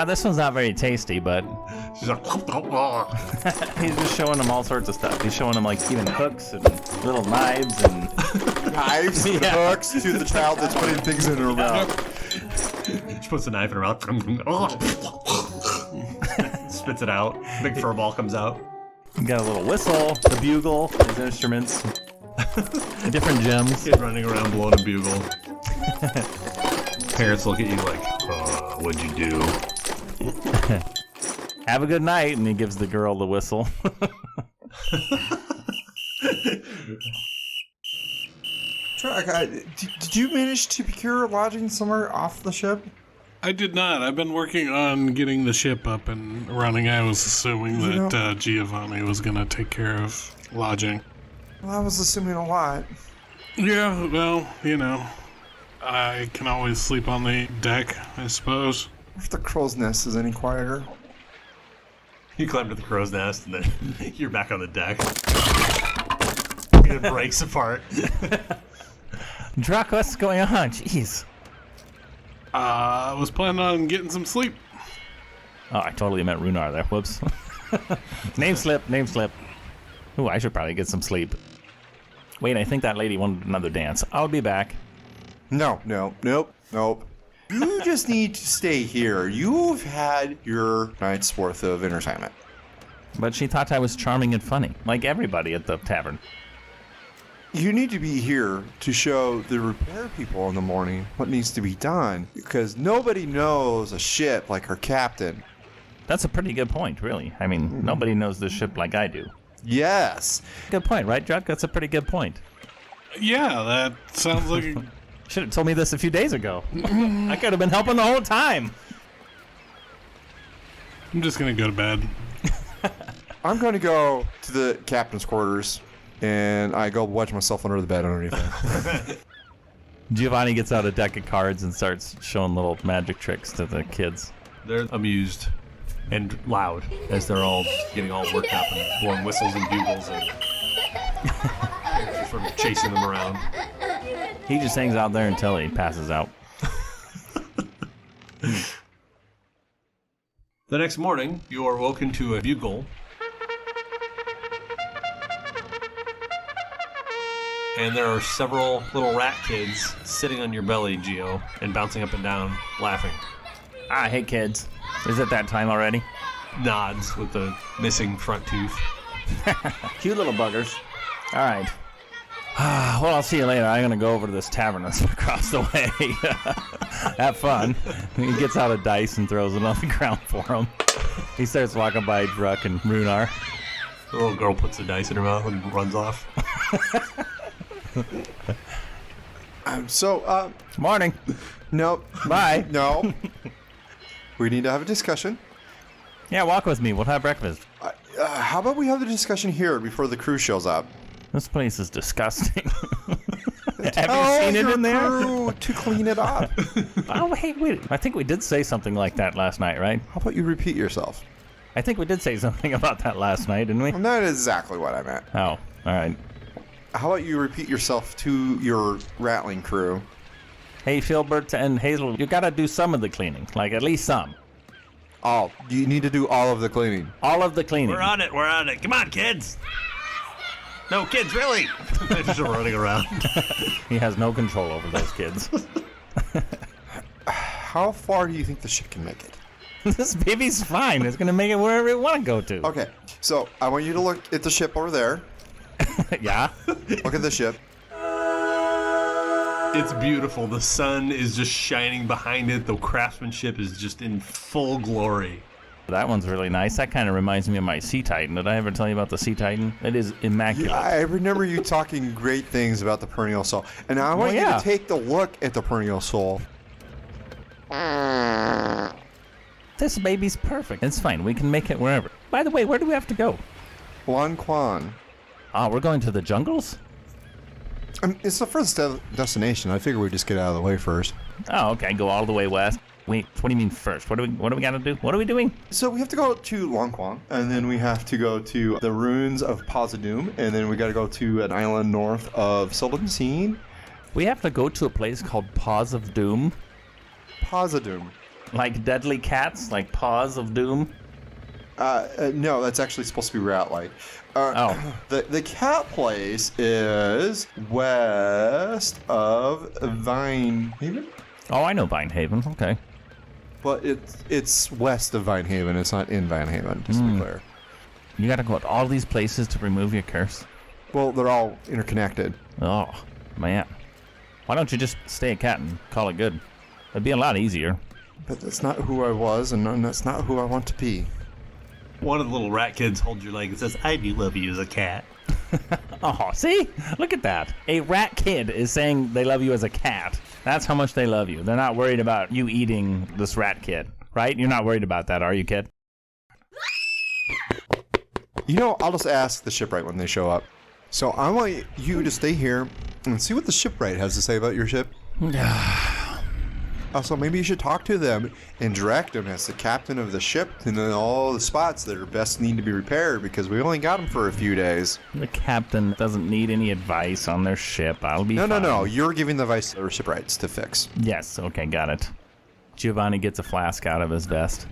Speaker 4: This one's not very tasty, but
Speaker 2: She's like,
Speaker 4: he's just showing them all sorts of stuff. He's showing them like even hooks and little knives and
Speaker 3: Knives,
Speaker 4: Yeah.
Speaker 3: hooks to the child that's putting things in her mouth.
Speaker 2: she puts the knife in her mouth. Spits it out. Big fur ball comes out.
Speaker 4: you got a little whistle, the bugle, his instruments, different gems.
Speaker 2: Kid running around blowing a bugle. Parents look at you like, what'd you do?
Speaker 4: Have a good night, and he gives the girl the whistle.
Speaker 3: Did you manage to procure lodging somewhere off the ship?
Speaker 1: I did not. I've been working on getting the ship up and running. I was assuming that Giovanni was going to take care of lodging.
Speaker 3: Well, I was assuming a lot.
Speaker 1: Yeah, well, I can always sleep on the deck, I suppose.
Speaker 3: If the crow's nest is any quieter.
Speaker 2: You climb to the crow's nest, and then you're back on the deck. It breaks apart.
Speaker 4: Drac, what's going on? Jeez.
Speaker 1: I was planning on getting some sleep.
Speaker 4: Oh, I totally meant Runar there. Whoops. Name slip. Ooh, I should probably get some sleep. Wait, I think that lady wanted another dance. I'll be back.
Speaker 3: Nope. You just need to stay here. You've had your night's worth of entertainment.
Speaker 4: But she thought I was charming and funny, like everybody at the tavern.
Speaker 3: You need to be here to show the repair people in the morning what needs to be done, because nobody knows a ship like her captain.
Speaker 4: That's a pretty good point, really. I mean, nobody knows this ship like I do.
Speaker 3: Yes.
Speaker 4: Good point, right, Drac? That's a pretty good point.
Speaker 1: Yeah, that sounds like
Speaker 4: Should have told me this a few days ago. I could have been helping the whole time.
Speaker 1: I'm just going to go to bed.
Speaker 3: I'm going to go to the captain's quarters, and I go wedge myself under the bed underneath there.
Speaker 4: Giovanni gets out a deck of cards and starts showing little magic tricks to the kids.
Speaker 2: They're amused and loud as they're all getting all worked up and blowing whistles and bugles and sort of chasing them around.
Speaker 4: He just hangs out there until he passes out.
Speaker 2: The next morning, you are woken to a bugle. And there are several little rat kids sitting on your belly, Gio, and bouncing up and down, laughing.
Speaker 4: Ah, hey kids. Is it that time already?
Speaker 2: Nods with the missing front tooth.
Speaker 4: Cute little buggers. All right. Well, I'll see you later. I'm going to go over to this tavern that's across the way. Have fun. He gets out a dice and throws it on the ground for him. He starts walking by Druck and Runar.
Speaker 2: The little girl puts the dice in her mouth and runs off.
Speaker 4: Morning.
Speaker 3: Nope.
Speaker 4: Bye.
Speaker 3: No. We need to have a discussion.
Speaker 4: Yeah, walk with me. We'll have breakfast.
Speaker 3: How about we have the discussion here before the crew shows up?
Speaker 4: This place is disgusting. Have you seen it in there?
Speaker 3: Crew to clean it up.
Speaker 4: Oh, hey, wait. I think we did say something like that last night, right?
Speaker 3: How about you repeat yourself?
Speaker 4: I think we did say something about that last night, didn't we?
Speaker 3: And that is exactly what I meant.
Speaker 4: Oh, all right.
Speaker 3: How about you repeat yourself to your rattling crew?
Speaker 4: Hey, Filbert and Hazel, you gotta do some of the cleaning. Like, at least some.
Speaker 3: Oh, you need to do all of the cleaning.
Speaker 4: All of the cleaning.
Speaker 2: We're on it. Come on, kids. No, kids, really? They're just running around.
Speaker 4: He has no control over those kids.
Speaker 3: How far do you think the ship can make it?
Speaker 4: This baby's fine. It's going to make it wherever it want to go to.
Speaker 3: Okay, so I want you to look at the ship over there.
Speaker 4: Yeah?
Speaker 3: Look at the ship.
Speaker 2: It's beautiful. The sun is just shining behind it. The craftsmanship is just in full glory.
Speaker 4: That one's really nice. That kind of reminds me of my Sea Titan. Did I ever tell you about the Sea Titan? It is immaculate.
Speaker 3: I remember you talking great things about the Perennial Soul. And now I want you to take the look at the Perennial Soul.
Speaker 4: This baby's perfect. It's fine. We can make it wherever. By the way, where do we have to go?
Speaker 3: Lan Quan.
Speaker 4: Oh, we're going to the jungles?
Speaker 3: It's the first destination. I figure we just get out of the way first.
Speaker 4: Oh, okay. Go all the way west. Wait, what do you mean first? What do we got to do? What are we doing?
Speaker 3: So we have to go to Lan Quan, and then we have to go to the ruins of Pozadum, and then we got to go to an island north of Silvancine.
Speaker 4: We have to go to a place called Paws of Doom.
Speaker 3: Pozadum.
Speaker 4: Like deadly cats? Like Paws of Doom?
Speaker 3: No, that's actually supposed to be Rat Light.
Speaker 4: Oh.
Speaker 3: The cat place is west of Vinehaven.
Speaker 4: Oh, I know Vinehaven. Okay.
Speaker 3: But it's west of Vinehaven. It's not in Vinehaven, just to be clear.
Speaker 4: You got to go to all these places to remove your curse?
Speaker 3: Well, they're all interconnected.
Speaker 4: Oh, man. Why don't you just stay a cat and call it good? It'd be a lot easier.
Speaker 3: But that's not who I was, and that's not who I want to be.
Speaker 2: One of the little rat kids holds your leg and says, I do love you as a cat.
Speaker 4: Oh, see? Look at that. A rat kid is saying they love you as a cat. That's how much they love you. They're not worried about you eating this rat kid, right? You're not worried about that, are you, kid?
Speaker 3: You know, I'll just ask the shipwright when they show up. So I want you to stay here and see what the shipwright has to say about your ship. Also, maybe you should talk to them and direct them as the captain of the ship and then all the spots that are best need to be repaired because we only got them for a few days.
Speaker 4: The captain doesn't need any advice on their ship. I'll be fine.
Speaker 3: No. You're giving the advice to the shipwrights to fix.
Speaker 4: Yes, okay, got it. Giovanni gets a flask out of his vest.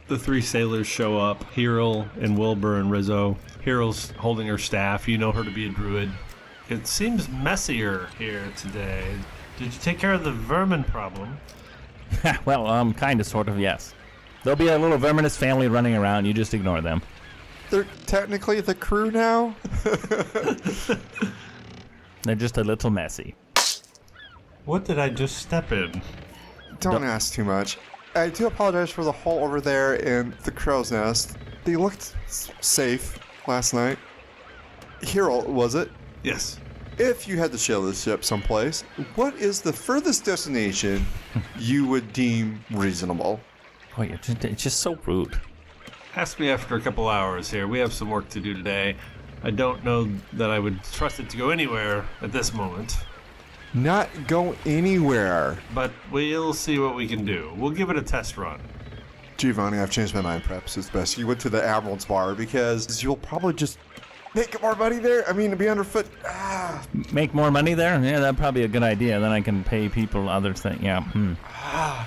Speaker 2: The three sailors show up, Hero and Wilbur and Rizzo. Hero's holding her staff. You know her to be a druid. It seems messier here today. Did you take care of the vermin problem?
Speaker 4: Well, kind of, sort of, yes. There'll be a little verminous family running around. You just ignore them.
Speaker 3: They're technically the crew now?
Speaker 4: They're just a little messy.
Speaker 2: What did I just step in?
Speaker 3: Don't ask too much. I do apologize for the hole over there and the crow's nest. They looked safe last night. Hero, was it?
Speaker 2: Yes.
Speaker 3: If you had to shell the ship someplace, what is the furthest destination you would deem reasonable?
Speaker 4: Oh, it's just so rude.
Speaker 2: Ask me after a couple hours here. We have some work to do today. I don't know that I would trust it to go anywhere at this moment.
Speaker 3: Not go anywhere.
Speaker 2: But we'll see what we can do. We'll give it a test run.
Speaker 3: Giovanni, I've changed my mind. Perhaps it's best you went to the Admiral's Bar because you'll probably just make more money there. I mean, be underfoot.
Speaker 4: Make more money there? Yeah, that'd probably be a good idea. Then I can pay people other things. Yeah.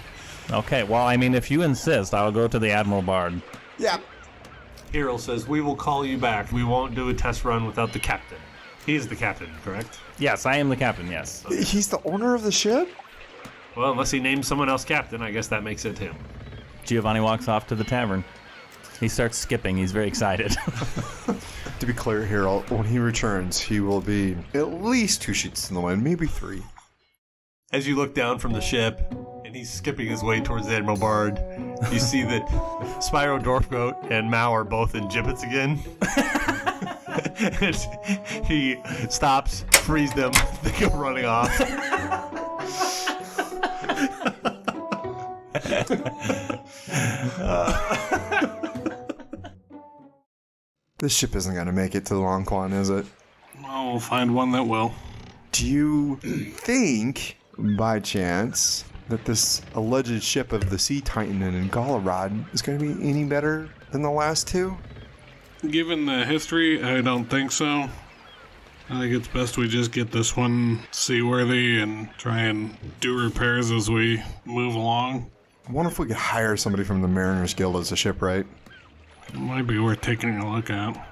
Speaker 4: Okay, well, I mean, if you insist, I'll go to the Admiral Bard.
Speaker 3: Yeah.
Speaker 2: Hero says, we will call you back. We won't do a test run without the captain. He's the captain, correct?
Speaker 4: Yes, I am the captain, yes.
Speaker 3: He's the owner of the ship?
Speaker 2: Well, unless he names someone else captain, I guess that makes it him.
Speaker 4: Giovanni walks off to the tavern. He starts skipping. He's very excited.
Speaker 3: To be clear, Hero, when he returns, he will be at least 2 sheets in the wind, maybe 3.
Speaker 2: As you look down from the ship, and he's skipping his way towards the Admiral Bard, you see that Spyro Dwarfgoat and Mao are both in gibbets again. And he stops, frees them, they go running off.
Speaker 3: This ship isn't going to make it to Lan Quan, is it?
Speaker 1: Well, we'll find one that will.
Speaker 3: Do you think, by chance, that this alleged ship of the Sea Titan and Galarad is going to be any better than the last two?
Speaker 1: Given the history, I don't think so. I think it's best we just get this one seaworthy and try and do repairs as we move along.
Speaker 3: I wonder if we could hire somebody from the Mariners Guild as a shipwright.
Speaker 1: It might be worth taking a look at.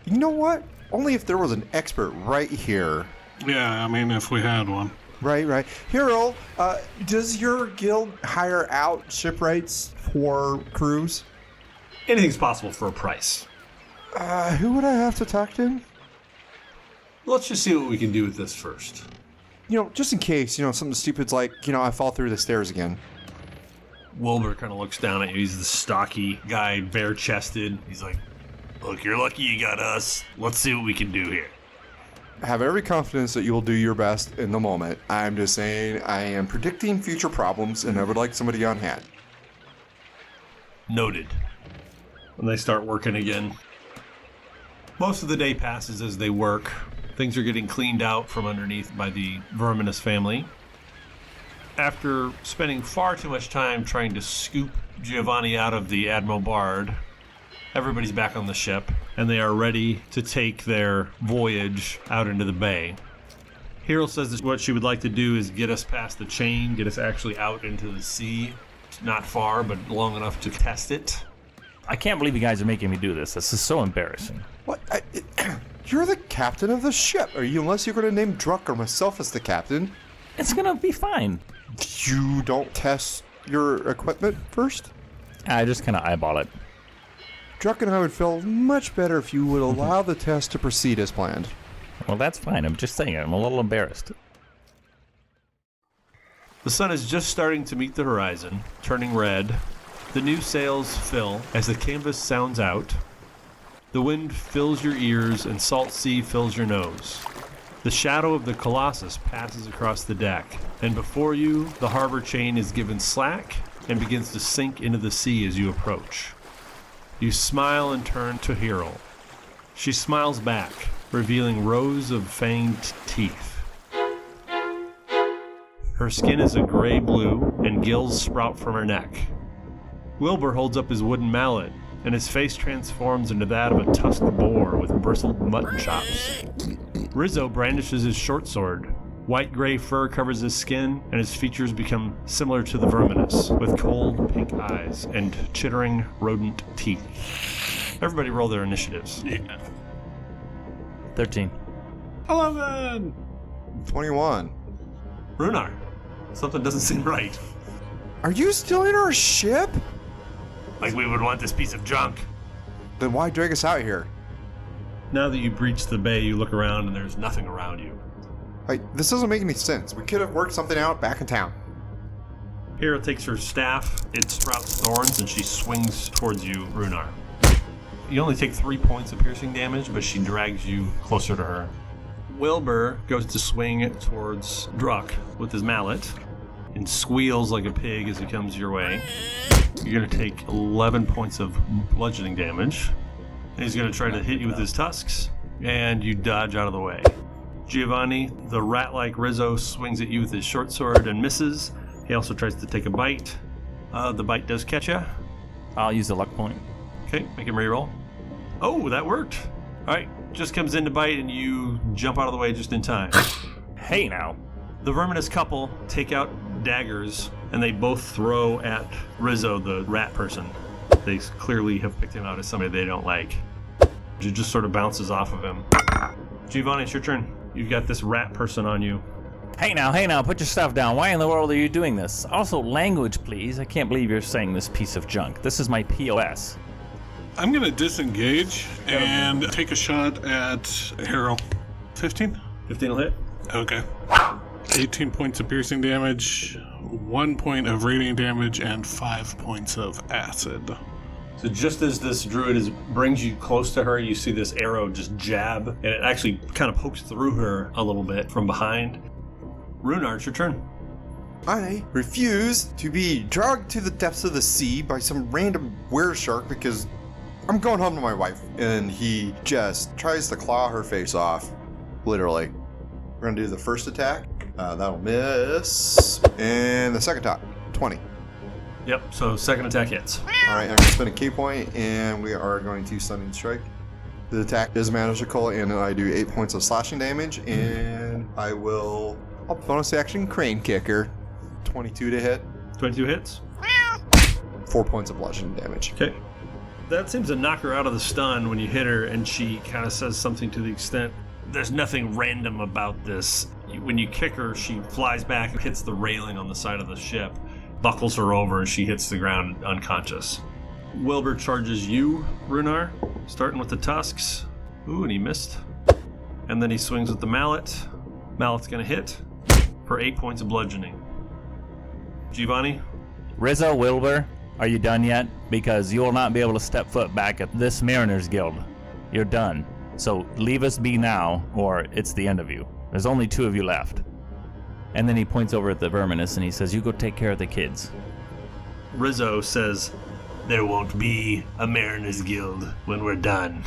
Speaker 3: You know what? Only if there was an expert right here.
Speaker 1: Yeah, I mean, if we had one.
Speaker 3: Right. Hero, does your guild hire out shipwrights for crews?
Speaker 2: Anything's possible for a price.
Speaker 3: Who would I have to talk to?
Speaker 2: Let's just see what we can do with this first.
Speaker 3: Just in case, something stupid's like, I fall through the stairs again.
Speaker 2: Wilbur kind of looks down at you. He's the stocky guy, bare-chested. He's like, look, you're lucky you got us. Let's see what we can do here.
Speaker 3: I have every confidence that you will do your best in the moment. I'm just saying I am predicting future problems, and I would like somebody on hand.
Speaker 2: Noted. And they start working again. Most of the day passes as they work. Things are getting cleaned out from underneath by the Verminous family. After spending far too much time trying to scoop Giovanni out of the Admiral Bard, everybody's back on the ship, and they are ready to take their voyage out into the bay. Hero says that what she would like to do is get us past the chain, get us actually out into the sea. Not far, but long enough to test it.
Speaker 4: I can't believe you guys are making me do this. This is so embarrassing.
Speaker 3: What? You're the captain of the ship. Unless you're going to name Druck or myself as the captain.
Speaker 4: It's gonna be fine.
Speaker 3: You don't test your equipment first?
Speaker 4: I just kind of eyeball it.
Speaker 3: Druck and I would feel much better if you would allow the test to proceed as planned.
Speaker 4: Well, that's fine. I'm just saying I'm a little embarrassed.
Speaker 2: The sun is just starting to meet the horizon, turning red. The new sails fill as the canvas sounds out. The wind fills your ears and salt sea fills your nose. The shadow of the Colossus passes across the deck, and before you, the harbor chain is given slack and begins to sink into the sea as you approach. You smile and turn to Hero. She smiles back, revealing rows of fanged teeth. Her skin is a gray blue, and gills sprout from her neck. Wilbur holds up his wooden mallet, and his face transforms into that of a tusked boar with bristled mutton chops. Rizzo brandishes his short sword. White-gray fur covers his skin, and his features become similar to the Verminous, with cold pink eyes and chittering rodent teeth. Everybody roll their initiatives.
Speaker 1: Yeah.
Speaker 4: 13.
Speaker 1: 11!
Speaker 3: 21.
Speaker 2: Runar, something doesn't seem right.
Speaker 3: Are you still in our ship?
Speaker 2: Like we would want this piece of junk.
Speaker 3: Then why drag us out here?
Speaker 2: Now that you've reached the bay, you look around and there's nothing around you.
Speaker 3: This doesn't make any sense. We could have worked something out back in town.
Speaker 2: Hera takes her staff, it sprouts thorns, and she swings towards you, Runar. You only take 3 points of piercing damage, but she drags you closer to her. Wilbur goes to swing towards Druck with his mallet and squeals like a pig as he comes your way. You're going to take 11 points of bludgeoning damage. And he's going to try to hit you with his tusks, and you dodge out of the way. Giovanni, the rat-like Rizzo, swings at you with his short sword and misses. He also tries to take a bite. The bite does catch you.
Speaker 4: I'll use the luck point.
Speaker 2: Okay, make him reroll. Oh, that worked. All right, just comes in to bite, and you jump out of the way just in time.
Speaker 4: Hey now.
Speaker 2: The Verminous couple take out daggers, and they both throw at Rizzo, the rat person. They clearly have picked him out as somebody they don't like. It just sort of bounces off of him. Giovanni, it's your turn. You've got this rat person on you.
Speaker 4: Hey now, put your stuff down. Why in the world are you doing this? Also, language, please. I can't believe you're saying this piece of junk. This is my POS.
Speaker 1: I'm going to disengage and take a shot at Hero. 15?
Speaker 2: 15 will hit.
Speaker 1: Okay. 18 points of piercing damage, 1 point of radiant damage, and 5 points of acid.
Speaker 2: So just as this druid brings you close to her, you see this arrow just jab, and it actually kind of pokes through her a little bit from behind. Runar, it's your turn.
Speaker 3: I refuse to be dragged to the depths of the sea by some random were-shark because I'm going home to my wife. And he just tries to claw her face off, literally. We're going to do the first attack. That'll miss. And the second attack, 20.
Speaker 2: Yep, so second attack hits.
Speaker 3: Alright, I'm going to spend a key point, and we are going to Stunning Strike. The attack is magical, and I do 8 points of slashing damage, and I will bonus action Crane Kicker. 22 to hit.
Speaker 2: 22 hits.
Speaker 3: 4 points of bludgeoning damage.
Speaker 2: Okay. That seems to knock her out of the stun when you hit her, and she kind of says something to the extent, "There's nothing random about this." When you kick her, she flies back and hits the railing on the side of the ship, buckles her over as she hits the ground unconscious. Wilbur charges you, Runar, starting with the tusks. Ooh, and he missed. And then he swings with the mallet. Mallet's gonna hit for 8 points of bludgeoning. Giovanni?
Speaker 4: Rizzo, Wilbur, are you done yet? Because you will not be able to step foot back at this Mariners Guild. You're done. So leave us be now, or it's the end of you. There's only 2 of you left. And then he points over at the Verminus and he says, you go take care of the kids.
Speaker 2: Rizzo says, "There won't be a Mariners Guild when we're done."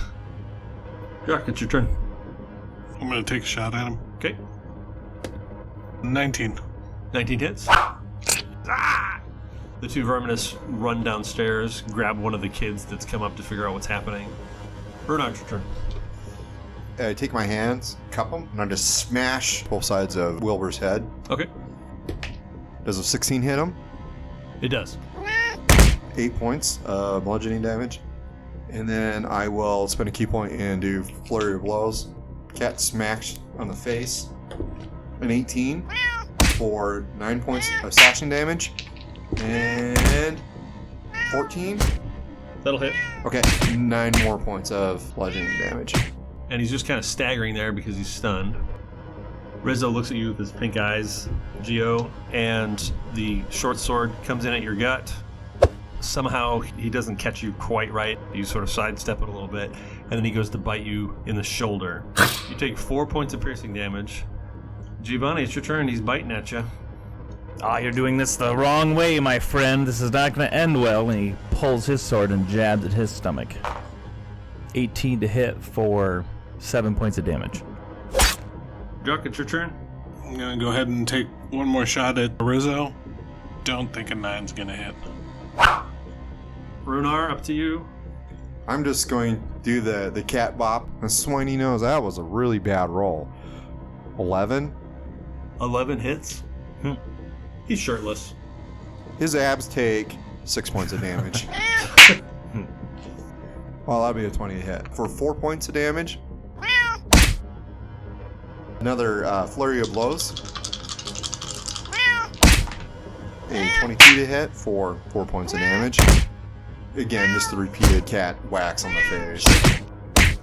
Speaker 2: Jack, it's your turn.
Speaker 1: I'm gonna take a shot at him.
Speaker 2: Okay.
Speaker 1: 19.
Speaker 2: 19 hits. Ah! The 2 Verminus run downstairs, grab one of the kids that's come up to figure out what's happening. Bernard, your turn.
Speaker 3: I take my hands, cup them, and I just smash both sides of Wilbur's head.
Speaker 2: Okay.
Speaker 3: Does a 16 hit him?
Speaker 2: It does.
Speaker 3: 8 points of bludgeoning damage. And then I will spend a key point and do flurry of blows. Cat smash on the face. An 18 for 9 points of slashing damage. And 14.
Speaker 2: That'll hit.
Speaker 3: Okay, 9 more points of bludgeoning damage.
Speaker 2: And he's just kind of staggering there because he's stunned. Rizzo looks at you with his pink eyes, Geo, and the short sword comes in at your gut. Somehow he doesn't catch you quite right. You sort of sidestep it a little bit, and then he goes to bite you in the shoulder. You take 4 points of piercing damage. Giovanni, it's your turn. He's biting at you.
Speaker 4: Ah, you're doing this the wrong way, my friend. This is not going to end well. And he pulls his sword and jabs at his stomach. 18 to hit for 7 points of damage.
Speaker 2: Druck, it's your turn.
Speaker 1: I'm gonna go ahead and take one more shot at Rizzo. Don't think a 9's gonna hit.
Speaker 2: Runar, up to you.
Speaker 3: I'm just going to do the cat bop. And Swiney knows that was a really bad roll. 11.
Speaker 2: 11 hits. He's shirtless.
Speaker 3: His abs take 6 points of damage. Well, that'd be a 20 hit. For 4 points of damage. Another flurry of blows. A 22 to hit for 4 points of damage. Again, just the repeated cat whacks on the face.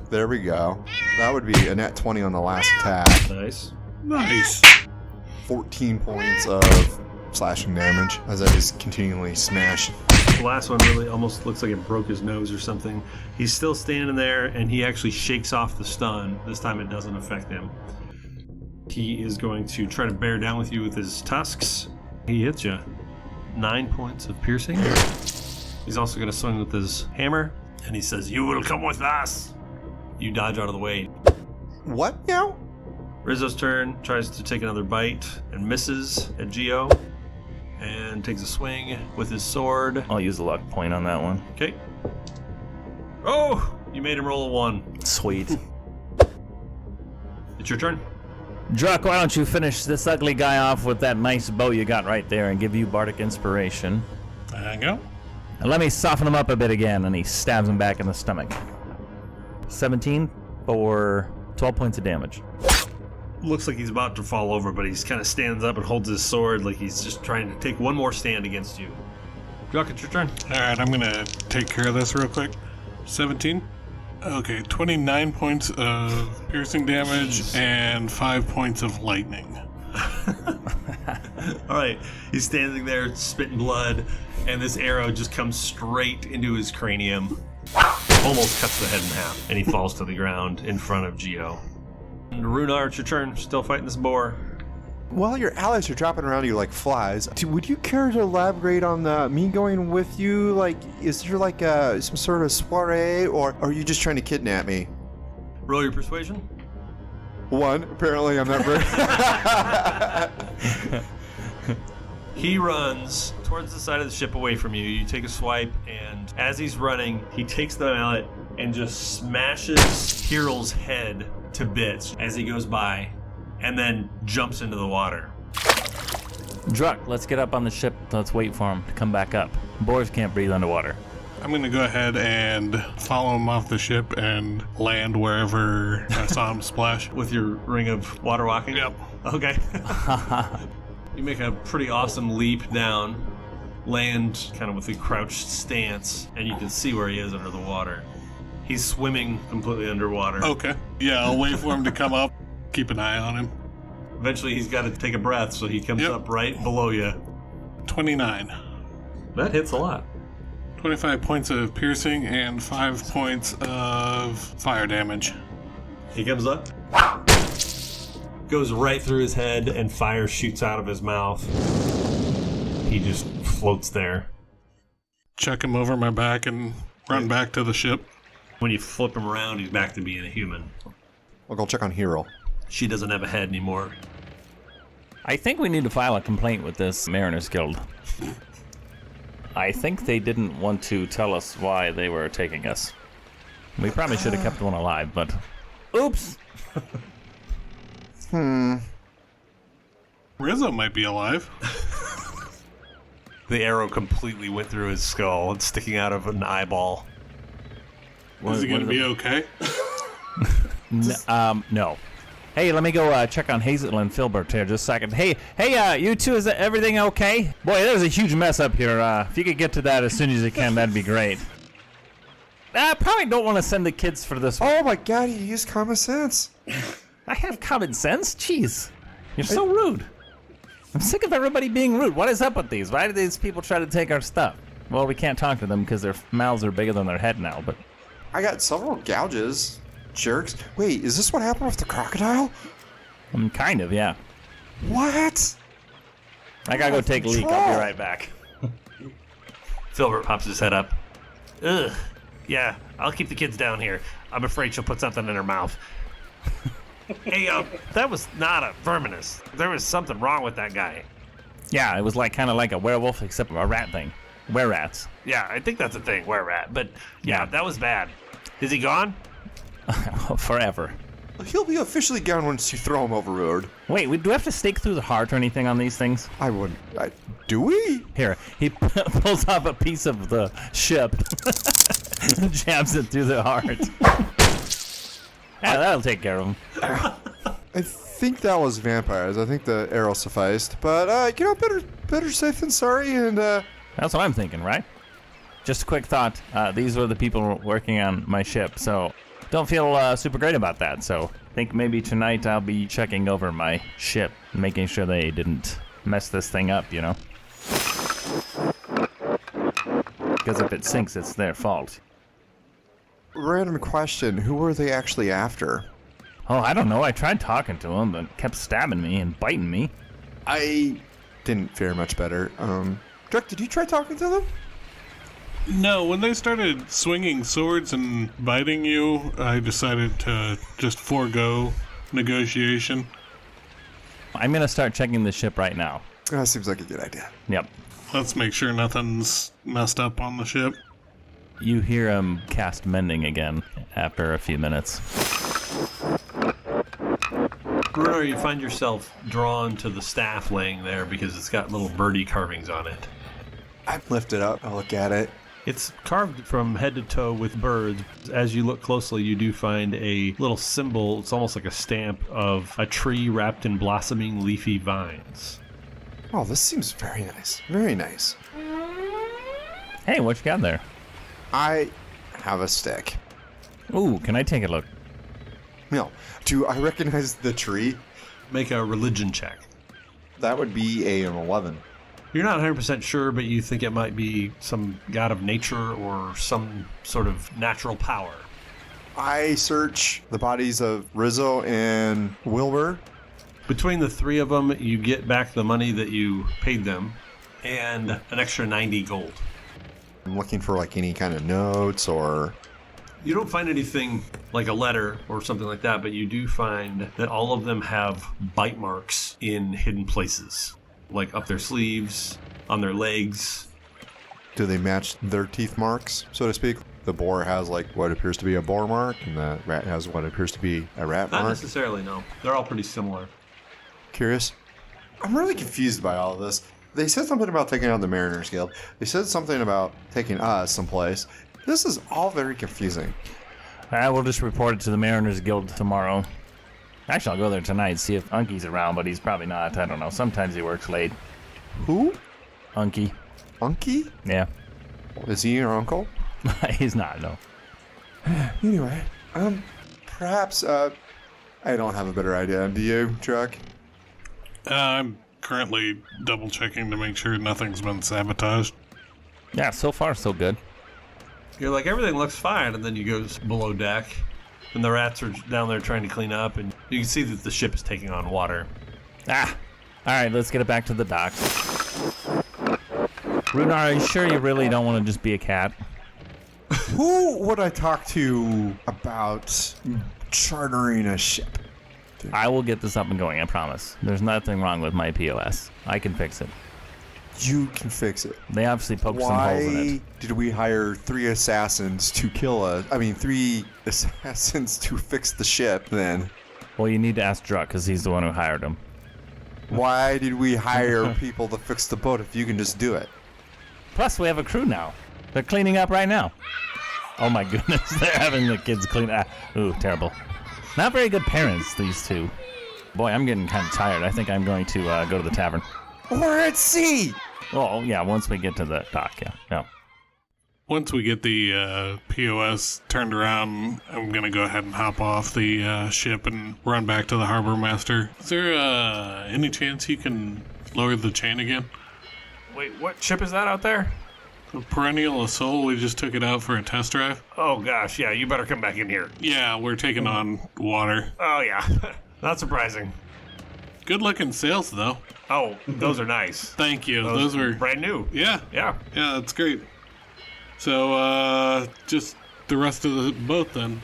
Speaker 3: There we go. That would be a net 20 on the last attack.
Speaker 2: Nice.
Speaker 1: Nice.
Speaker 3: 14 points of slashing damage as I just continually smash.
Speaker 2: The last one really almost looks like it broke his nose or something. He's still standing there, and he actually shakes off the stun. This time it doesn't affect him. He is going to try to bear down with you with his tusks. He hits you. 9 points of piercing. He's also going to swing with his hammer, and he says, "You will come with us." You dodge out of the way.
Speaker 3: What now?
Speaker 2: Rizzo's turn, tries to take another bite and misses at Geo, and takes a swing with his sword.
Speaker 4: I'll use the luck point on that one.
Speaker 2: Okay. Oh! You made him roll a 1.
Speaker 4: Sweet.
Speaker 2: It's your turn.
Speaker 4: Druck, why don't you finish this ugly guy off with that nice bow you got right there and give you bardic inspiration.
Speaker 1: There you go.
Speaker 4: And let me soften him up a bit again, and he stabs him back in the stomach. 17 for 12 points of damage.
Speaker 2: Looks like he's about to fall over, but he kind of stands up and holds his sword like he's just trying to take one more stand against you. Druck, it's your turn.
Speaker 1: Alright, I'm gonna take care of this real quick. 17. Okay, 29 points of piercing damage and 5 points of lightning.
Speaker 2: Alright, he's standing there spitting blood, and this arrow just comes straight into his cranium. Almost cuts the head in half, and he falls to the ground in front of Geo. And Runar, it's your turn. Still fighting this boar.
Speaker 3: While your allies are dropping around you like flies, would you care to elaborate on me going with you? Like, is there like some sort of soiree, or are you just trying to kidnap me?
Speaker 2: Roll your persuasion.
Speaker 3: 1. Apparently, I'm not very.
Speaker 2: He runs towards the side of the ship away from you. You take a swipe, and as he's running, he takes the mallet and just smashes Kirill's head to bits as he goes by, and then jumps into the water.
Speaker 4: Druck, let's get up on the ship. Let's wait for him to come back up. Boars can't breathe underwater.
Speaker 1: I'm going to go ahead and follow him off the ship and land wherever I saw him splash.
Speaker 2: With your ring of water walking?
Speaker 1: Yep.
Speaker 2: Okay. You make a pretty awesome leap down, land kind of with a crouched stance, and you can see where he is under the water. He's swimming completely underwater.
Speaker 1: Okay. Yeah, I'll wait for him to come up. Keep an eye on him.
Speaker 2: Eventually, he's got to take a breath, so he comes up right below you.
Speaker 1: 29.
Speaker 2: That hits a lot.
Speaker 1: 25 points of piercing and 5 points of fire damage.
Speaker 2: He comes up, goes right through his head, and fire shoots out of his mouth. He just floats there.
Speaker 1: Check him over my back and run back to the ship.
Speaker 2: When you flip him around, he's back to being a human.
Speaker 3: I'll go check on Hero.
Speaker 2: She doesn't have a head anymore.
Speaker 4: I think we need to file a complaint with this Mariners Guild. I think they didn't want to tell us why they were taking us. We probably should have kept one alive, but... Oops!
Speaker 1: Rizzo might be alive.
Speaker 2: The arrow completely went through his skull. It's sticking out of an eyeball.
Speaker 1: Is he going to be okay?
Speaker 4: No. Hey, let me go check on Hazel and Filbert here just a second. Hey, you two, is everything okay? Boy, there's a huge mess up here. If you could get to that as soon as you can, that'd be great. I probably don't want to send the kids for this one.
Speaker 3: Oh my god, you use common sense.
Speaker 4: I have common sense? Jeez. You're so rude. I'm sick of everybody being rude. What is up with these? Why do these people try to take our stuff? Well, we can't talk to them because their mouths are bigger than their head now, but...
Speaker 3: I got several gouges. Jerks. Wait, is this what happened with the crocodile?
Speaker 4: Kind of, yeah.
Speaker 3: What?
Speaker 4: I gotta go take a leak. I'll be right back.
Speaker 2: Filbert pops his head up. Ugh. Yeah, I'll keep the kids down here. I'm afraid she'll put something in her mouth. Hey, that was not a verminous. There was something wrong with that guy.
Speaker 4: Yeah, it was kind of like a werewolf, except a rat thing. Were-rats.
Speaker 2: Yeah, I think that's a thing, were-rat. But, yeah, that was bad. Is he gone?
Speaker 4: Forever.
Speaker 3: He'll be officially gone once you throw him overboard.
Speaker 4: Wait, do we have to stake through the heart or anything on these things?
Speaker 3: I wouldn't. Do we?
Speaker 4: Here, he pulls off a piece of the ship and jabs it through the heart. Yeah, that'll take care of him.
Speaker 3: I think that was vampires. I think the arrow sufficed. But, better safe than sorry, and,
Speaker 4: That's what I'm thinking, right? Just a quick thought. These were the people working on my ship, so don't feel super great about that. So I think maybe tonight I'll be checking over my ship, making sure they didn't mess this thing up, you know? Because if it sinks, it's their fault.
Speaker 3: Random question. Who were they actually after?
Speaker 4: Oh, I don't know. I tried talking to them, but kept stabbing me and biting me.
Speaker 3: I didn't fare much better. Druck, did you try talking to them?
Speaker 1: No, when they started swinging swords and biting you, I decided to just forego negotiation.
Speaker 4: I'm going to start checking the ship right now.
Speaker 3: That seems like a good idea.
Speaker 4: Yep.
Speaker 1: Let's make sure nothing's messed up on the ship.
Speaker 4: You hear him cast mending again after a few minutes.
Speaker 2: Bruno, you find yourself drawn to the staff laying there because it's got little birdie carvings on it.
Speaker 3: I lift it up. I look at it.
Speaker 2: It's carved from head to toe with birds. As you look closely, you do find a little symbol. It's almost like a stamp of a tree wrapped in blossoming leafy vines.
Speaker 3: Oh, this seems very nice. Very nice.
Speaker 4: Hey, what you got there?
Speaker 3: I have a stick.
Speaker 4: Ooh, can I take a look?
Speaker 3: No. Do I recognize the tree?
Speaker 2: Make a religion check.
Speaker 3: That would be an 11.
Speaker 2: You're not 100% sure, but you think it might be some god of nature or some sort of natural power.
Speaker 3: I search the bodies of Rizzo and Wilbur.
Speaker 2: Between the three of them, you get back the money that you paid them and an extra 90 gold.
Speaker 3: I'm looking for any kind of notes or...
Speaker 2: You don't find anything like a letter or something like that, but you do find that all of them have bite marks in hidden places, like up their sleeves, on their legs.
Speaker 3: Do they match their teeth marks, so to speak? The boar has what appears to be a boar mark, and the rat has what appears to be a rat
Speaker 2: Not
Speaker 3: mark?
Speaker 2: necessarily, no. They're all pretty similar.
Speaker 3: Curious? I'm really confused by all of this. They said something about taking out the Mariners Guild. They said something about taking us someplace. This is all very confusing.
Speaker 4: I will just report it to the Mariners Guild tomorrow. Actually, I'll go there tonight, see if Unky's around, but he's probably not. I don't know. Sometimes he works late.
Speaker 3: Who?
Speaker 4: Unky.
Speaker 3: Unky?
Speaker 4: Yeah.
Speaker 3: Is he your uncle?
Speaker 4: He's not, no.
Speaker 3: Anyway, perhaps, I don't have a better idea. Do you, Chuck?
Speaker 1: I'm currently double checking to make sure nothing's been sabotaged.
Speaker 4: Yeah, so far so good.
Speaker 2: You're like, everything looks fine, and then you go below deck, and the rats are down there trying to clean up, and you can see that the ship is taking on water.
Speaker 4: Ah! Alright, let's get it back to the docks. Runar, are you sure you really don't want to just be a cat?
Speaker 3: Who would I talk to about chartering a ship?
Speaker 4: I will get this up and going, I promise. There's nothing wrong with my POS. I can fix it.
Speaker 3: You can fix it.
Speaker 4: They obviously poked some holes in
Speaker 3: Why
Speaker 4: it.
Speaker 3: did we hire 3 assassins to kill us? 3 assassins to fix the ship then?
Speaker 4: Well, you need to ask Druck, because he's the one who hired him.
Speaker 3: Why did we hire people to fix the boat if you can just do it?
Speaker 4: Plus, we have a crew now. They're cleaning up right now. Oh my goodness, they're having the kids clean up. Ooh, terrible. Not very good parents, these two. Boy, I'm getting kind of tired. I think I'm going to go to the tavern.
Speaker 3: We're at sea!
Speaker 4: Oh, yeah, once we get to the dock, yeah.
Speaker 1: Once we get the POS turned around, I'm going to go ahead and hop off the ship and run back to the harbor master. Is there any chance you can lower the chain again?
Speaker 2: Wait, what ship is that out there?
Speaker 1: The Perennial of Soul, we just took it out for a test drive.
Speaker 2: Oh, gosh, yeah, you better come back in here.
Speaker 1: Yeah, we're taking on water.
Speaker 2: Oh, yeah. Not surprising.
Speaker 1: Good looking sails, though.
Speaker 2: Oh, those are nice.
Speaker 1: Thank you. Those were...
Speaker 2: brand new.
Speaker 1: Yeah.
Speaker 2: Yeah.
Speaker 1: Yeah, that's great. So, just the rest of the boat then.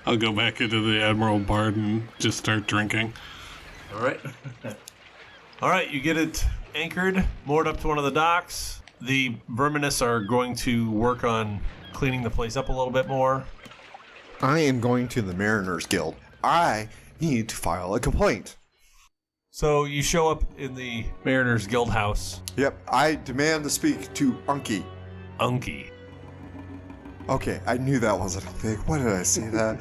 Speaker 1: I'll go back into the Admiral Bard and just start drinking.
Speaker 2: All right. All right, you get it anchored, moored up to one of the docks. The Verminous are going to work on cleaning the place up a little bit more.
Speaker 3: I am going to the Mariners Guild. I need to file a complaint.
Speaker 2: So you show up in the Mariners Guild house.
Speaker 3: Yep, I demand to speak to Unky.
Speaker 2: Unky.
Speaker 3: Okay, I knew that wasn't a thing. Why did I say that?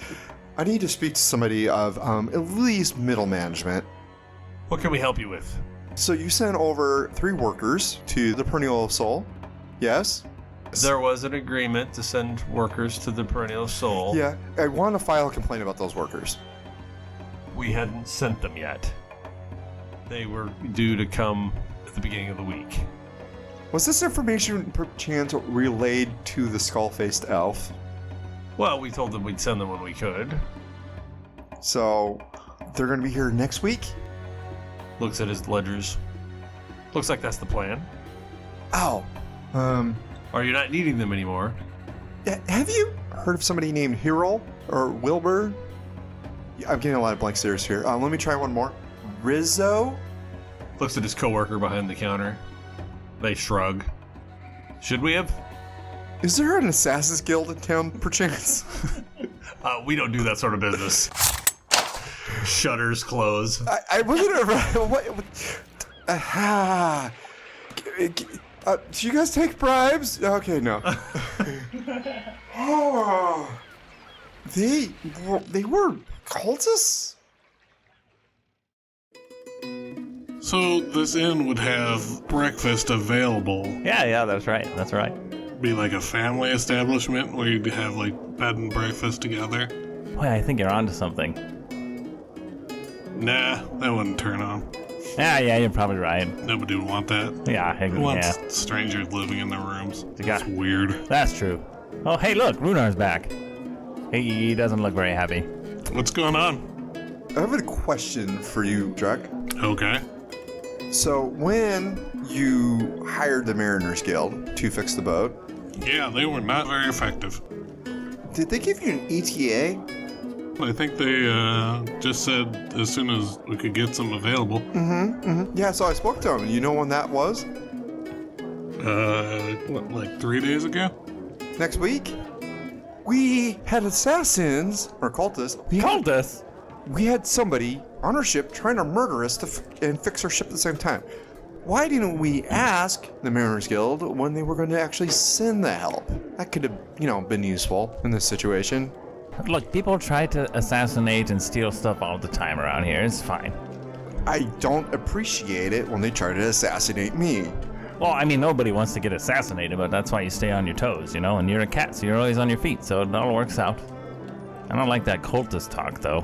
Speaker 3: I need to speak to somebody of at least middle management.
Speaker 2: What can we help you with?
Speaker 3: So you sent over 3 workers to the Perennial of Soul, yes?
Speaker 2: There was an agreement to send workers to the Perennial of Soul.
Speaker 3: Yeah, I want to file a complaint about those workers.
Speaker 2: We hadn't sent them yet. They were due to come at the beginning of the week.
Speaker 3: Was this information perchance relayed to the skull-faced elf?
Speaker 2: Well, we told them we'd send them when we could.
Speaker 3: So, they're going to be here next week?
Speaker 2: Looks at his ledgers. Looks like that's the plan.
Speaker 3: Oh,
Speaker 2: Are you not needing them anymore?
Speaker 3: have you heard of somebody named Hero or Wilbur? Yeah, I'm getting a lot of blank stares here. Let me try one more. Rizzo?
Speaker 2: Looks at his coworker behind the counter. They shrug. Should we have?
Speaker 3: Is there an Assassin's Guild in town, perchance?
Speaker 2: We don't do that sort of business. Shutters close.
Speaker 3: I wasn't do you guys take bribes? Okay, no. Oh, they were cultists?
Speaker 1: So this inn would have breakfast available.
Speaker 4: Yeah, that's right.
Speaker 1: Be like a family establishment where you'd have like bed and breakfast together.
Speaker 4: Boy, I think you're onto something.
Speaker 1: Nah, that wouldn't turn on.
Speaker 4: Yeah, you're probably right.
Speaker 1: Nobody would want that.
Speaker 4: Who
Speaker 1: Wants strangers living in their rooms.
Speaker 4: Yeah.
Speaker 1: It's weird.
Speaker 4: That's true. Oh, hey, look, Runar's back. He doesn't look very happy.
Speaker 1: What's going on?
Speaker 3: I have a question for you, Druck.
Speaker 1: Okay.
Speaker 3: So, when you hired the Mariners Guild to fix the boat,
Speaker 1: Yeah, they were not very effective.
Speaker 3: did they give you an ETA?
Speaker 1: I think they just said as soon as we could get some available.
Speaker 3: Yeah, so I spoke to them. You know when that was?
Speaker 1: Like 3 days ago?
Speaker 3: Next week? We had assassins, or cultists.
Speaker 4: Cultists?
Speaker 3: We had somebody on our ship trying to murder us and fix our ship at the same time. Why didn't we ask the Mariners Guild when they were going to actually send the help? That could have, been useful in this situation.
Speaker 4: Look, people try to assassinate and steal stuff all the time around here. It's fine.
Speaker 3: I don't appreciate it when they try to assassinate me.
Speaker 4: Well, I mean, nobody wants to get assassinated, but that's why you stay on your toes, and you're a cat, so you're always on your feet, so it all works out. I don't like that cultist talk, though.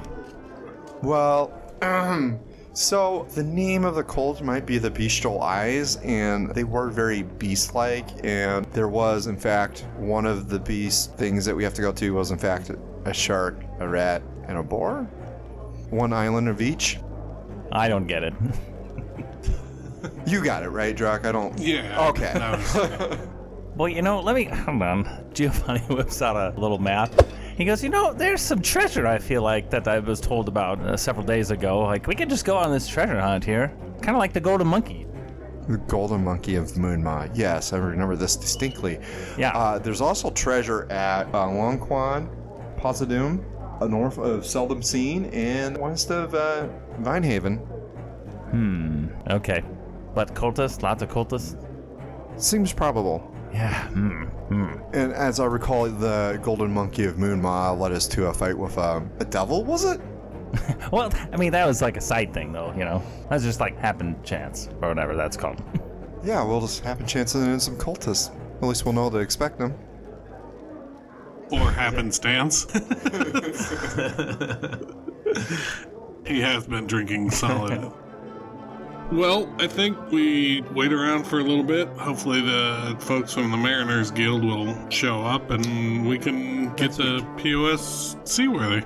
Speaker 3: Well, so the name of the cult might be the Bestial Eyes, and they were very beast-like, and there was, in fact, one of the beast things that we have to go to was, in fact, a shark, a rat, and a boar? One island of each?
Speaker 4: I don't get it.
Speaker 3: You got it, right, Druck? I don't...
Speaker 1: Yeah.
Speaker 3: Okay.
Speaker 4: Well, let me... Hold on. Giovanni whips out a little map. He goes, there's some treasure I feel like that I was told about several days ago. Like, we could just go on this treasure hunt here. Kind of like the golden monkey.
Speaker 3: The golden monkey of Moon Ma. Yes, I remember this distinctly.
Speaker 4: Yeah.
Speaker 3: There's also treasure at Longquan, Posadum, north of Seldom Seen, and west of Vinehaven.
Speaker 4: Okay. But cultists? Lots of cultists?
Speaker 3: Seems probable.
Speaker 4: Yeah.
Speaker 3: And as I recall, the golden monkey of Moon Ma led us to a fight with a devil, was it?
Speaker 4: Well, I mean, that was like a side thing, though, That's just like happened chance, or whatever that's called.
Speaker 3: Yeah, we'll just happen chancing in some cultists. At least we'll know to expect them.
Speaker 1: Or happenstance. He has been drinking solid. Well, I think we wait around for a little bit. Hopefully the folks from the Mariners Guild will show up and we can get the POS seaworthy.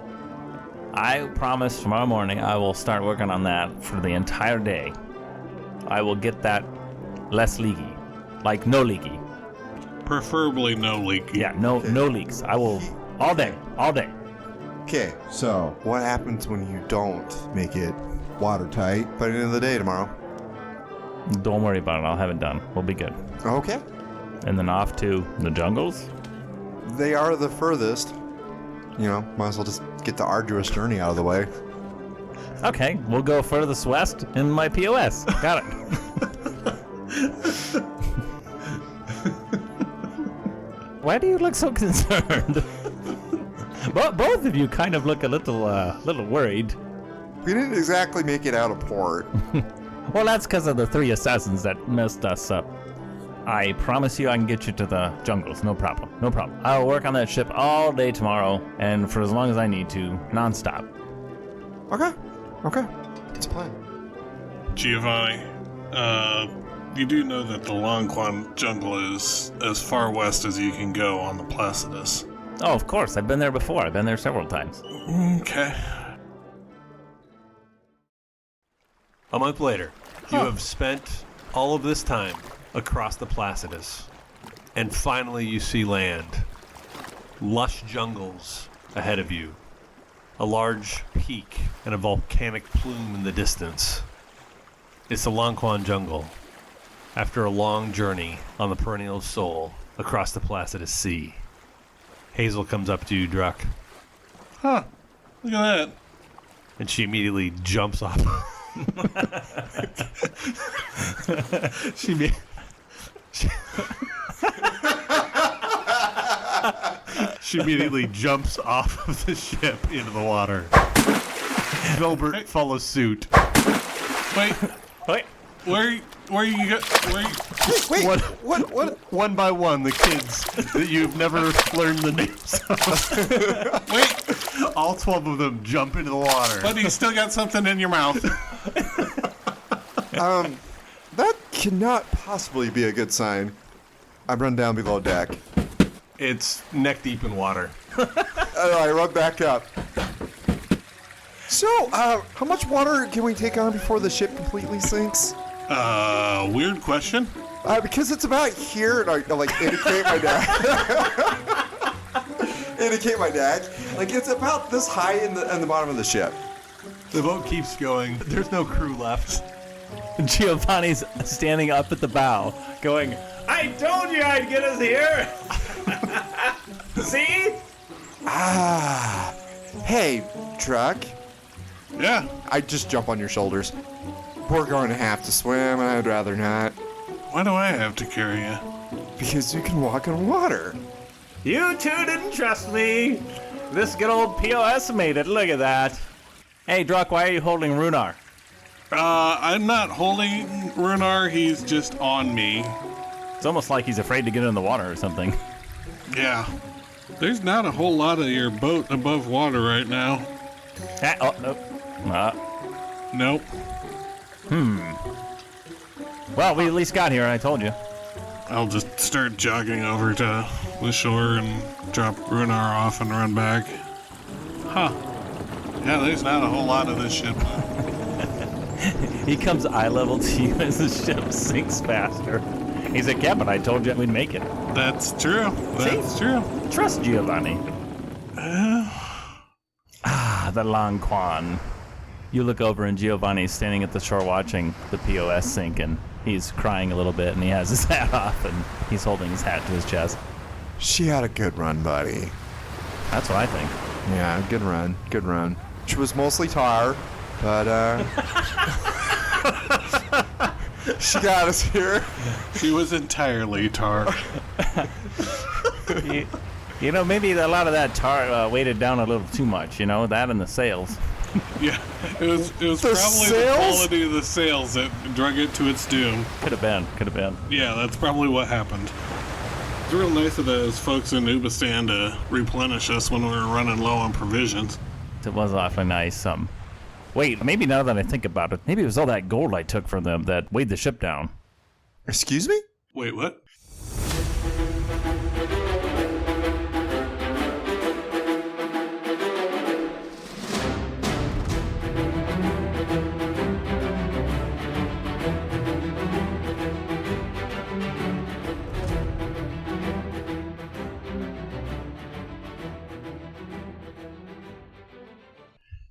Speaker 4: I promise tomorrow morning I will start working on that for the entire day. I will get that less leaky. Like no leaky.
Speaker 1: Preferably no leaky.
Speaker 4: Yeah, no leaks. I will all day.
Speaker 3: Okay, so what happens when you don't make it watertight by the end of the day tomorrow?
Speaker 4: Don't worry about it. I'll have it done. We'll be good.
Speaker 3: Okay.
Speaker 4: And then off to the jungles?
Speaker 3: They are the furthest. Might as well just get the arduous journey out of the way.
Speaker 4: Okay, we'll go furthest west in my POS. Got it. Why do you look so concerned? Both of you kind of look a little worried.
Speaker 3: We didn't exactly make it out of port.
Speaker 4: Well, that's because of the 3 assassins that messed us up. I promise you I can get you to the jungles. No problem. I'll work on that ship all day tomorrow, and for as long as I need to, nonstop.
Speaker 3: Okay. It's a plan.
Speaker 1: Giovanni, you do know that the Longquan jungle is as far west as you can go on the Placidus.
Speaker 4: Oh, of course. I've been there before. I've been there several times.
Speaker 1: Okay.
Speaker 2: A month later, you have spent all of this time across the Placidus, and finally you see land. Lush jungles ahead of you, a large peak and a volcanic plume in the distance. It's the Longquan jungle, after a long journey on the Perennial of Soul across the Placidus Sea. Hazel comes up to you, Druck,
Speaker 1: Huh. Look at that.
Speaker 2: and she immediately jumps off. She immediately jumps off of the ship into the water. Filbert follows suit.
Speaker 1: Wait.
Speaker 4: Wait.
Speaker 1: Where you go?
Speaker 3: Wait,
Speaker 2: What?
Speaker 3: what?
Speaker 2: One by one, the kids that you've never learned the names of.
Speaker 1: Wait.
Speaker 2: All 12 of them jump into the water.
Speaker 1: But you still got something in your mouth.
Speaker 3: That cannot possibly be a good sign. I run down below deck.
Speaker 2: It's neck deep in water.
Speaker 3: I run back up. So, how much water can we take on before the ship completely sinks?
Speaker 1: Weird question.
Speaker 3: Because it's about here, and I like indicate my deck. Indicate my deck. Like it's about this high in the bottom of the ship.
Speaker 2: The boat keeps going. There's no crew left.
Speaker 4: Giovanni's standing up at the bow, going, I told you I'd get us here! See?
Speaker 3: Hey, Truck.
Speaker 1: Yeah.
Speaker 3: I just jump on your shoulders. We're going to have to swim, and I'd rather not.
Speaker 1: Why do I have to carry you?
Speaker 3: Because you can walk on water.
Speaker 4: You two didn't trust me. This good old POS made it. Look at that. Hey, Druck, why are you holding Runar?
Speaker 1: I'm not holding Runar, he's just on me.
Speaker 4: It's almost like he's afraid to get in the water or something.
Speaker 1: Yeah. There's not a whole lot of your boat above water right now. Nope.
Speaker 4: Well, we at least got here, I told you.
Speaker 1: I'll just start jogging over to the shore and drop Runar off and run back. Huh. Yeah, there's not a whole lot of this ship.
Speaker 4: He comes eye level to you as the ship sinks faster. He's like, yeah, but I told you we'd make it.
Speaker 1: That's true. That's true.
Speaker 4: Trust Giovanni. The Long Quan. You look over and Giovanni's standing at the shore watching the POS sink, and he's crying a little bit, and he has his hat off, and he's holding his hat to his chest.
Speaker 3: She had a good run, buddy.
Speaker 4: That's what I think.
Speaker 3: Yeah, good run. Good run. She was mostly tar, but, she got us here.
Speaker 1: She was entirely tar.
Speaker 4: You know, maybe a lot of that tar weighted down a little too much, you know, that and the sails.
Speaker 1: Yeah, it was probably
Speaker 3: sails?
Speaker 1: the quality of the sails that drug it to its doom.
Speaker 4: Could have been.
Speaker 1: Yeah, that's probably what happened. It's real nice of those folks in Ubistan to replenish us when we were running low on provisions.
Speaker 4: It was awfully nice. Wait, maybe now that I think about it, maybe it was all that gold I took from them that weighed the ship down.
Speaker 3: Excuse me?
Speaker 1: Wait, what?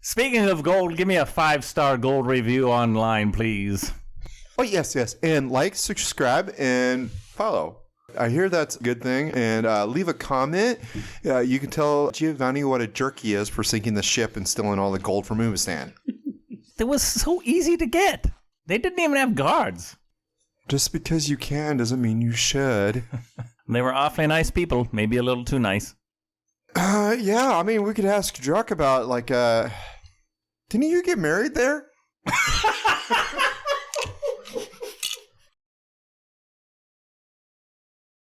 Speaker 4: Speaking of gold, give me a 5-star gold review online, please.
Speaker 3: Oh, yes. And like, subscribe, and follow. I hear that's a good thing. And leave a comment. You can tell Giovanni what a jerk he is for sinking the ship and stealing all the gold from Ubistan.
Speaker 4: It was so easy to get. They didn't even have guards.
Speaker 3: Just because you can doesn't mean you should.
Speaker 4: They were awfully nice people, maybe a little too nice.
Speaker 3: Yeah, I mean, we could ask Druck about, like, didn't you get married there?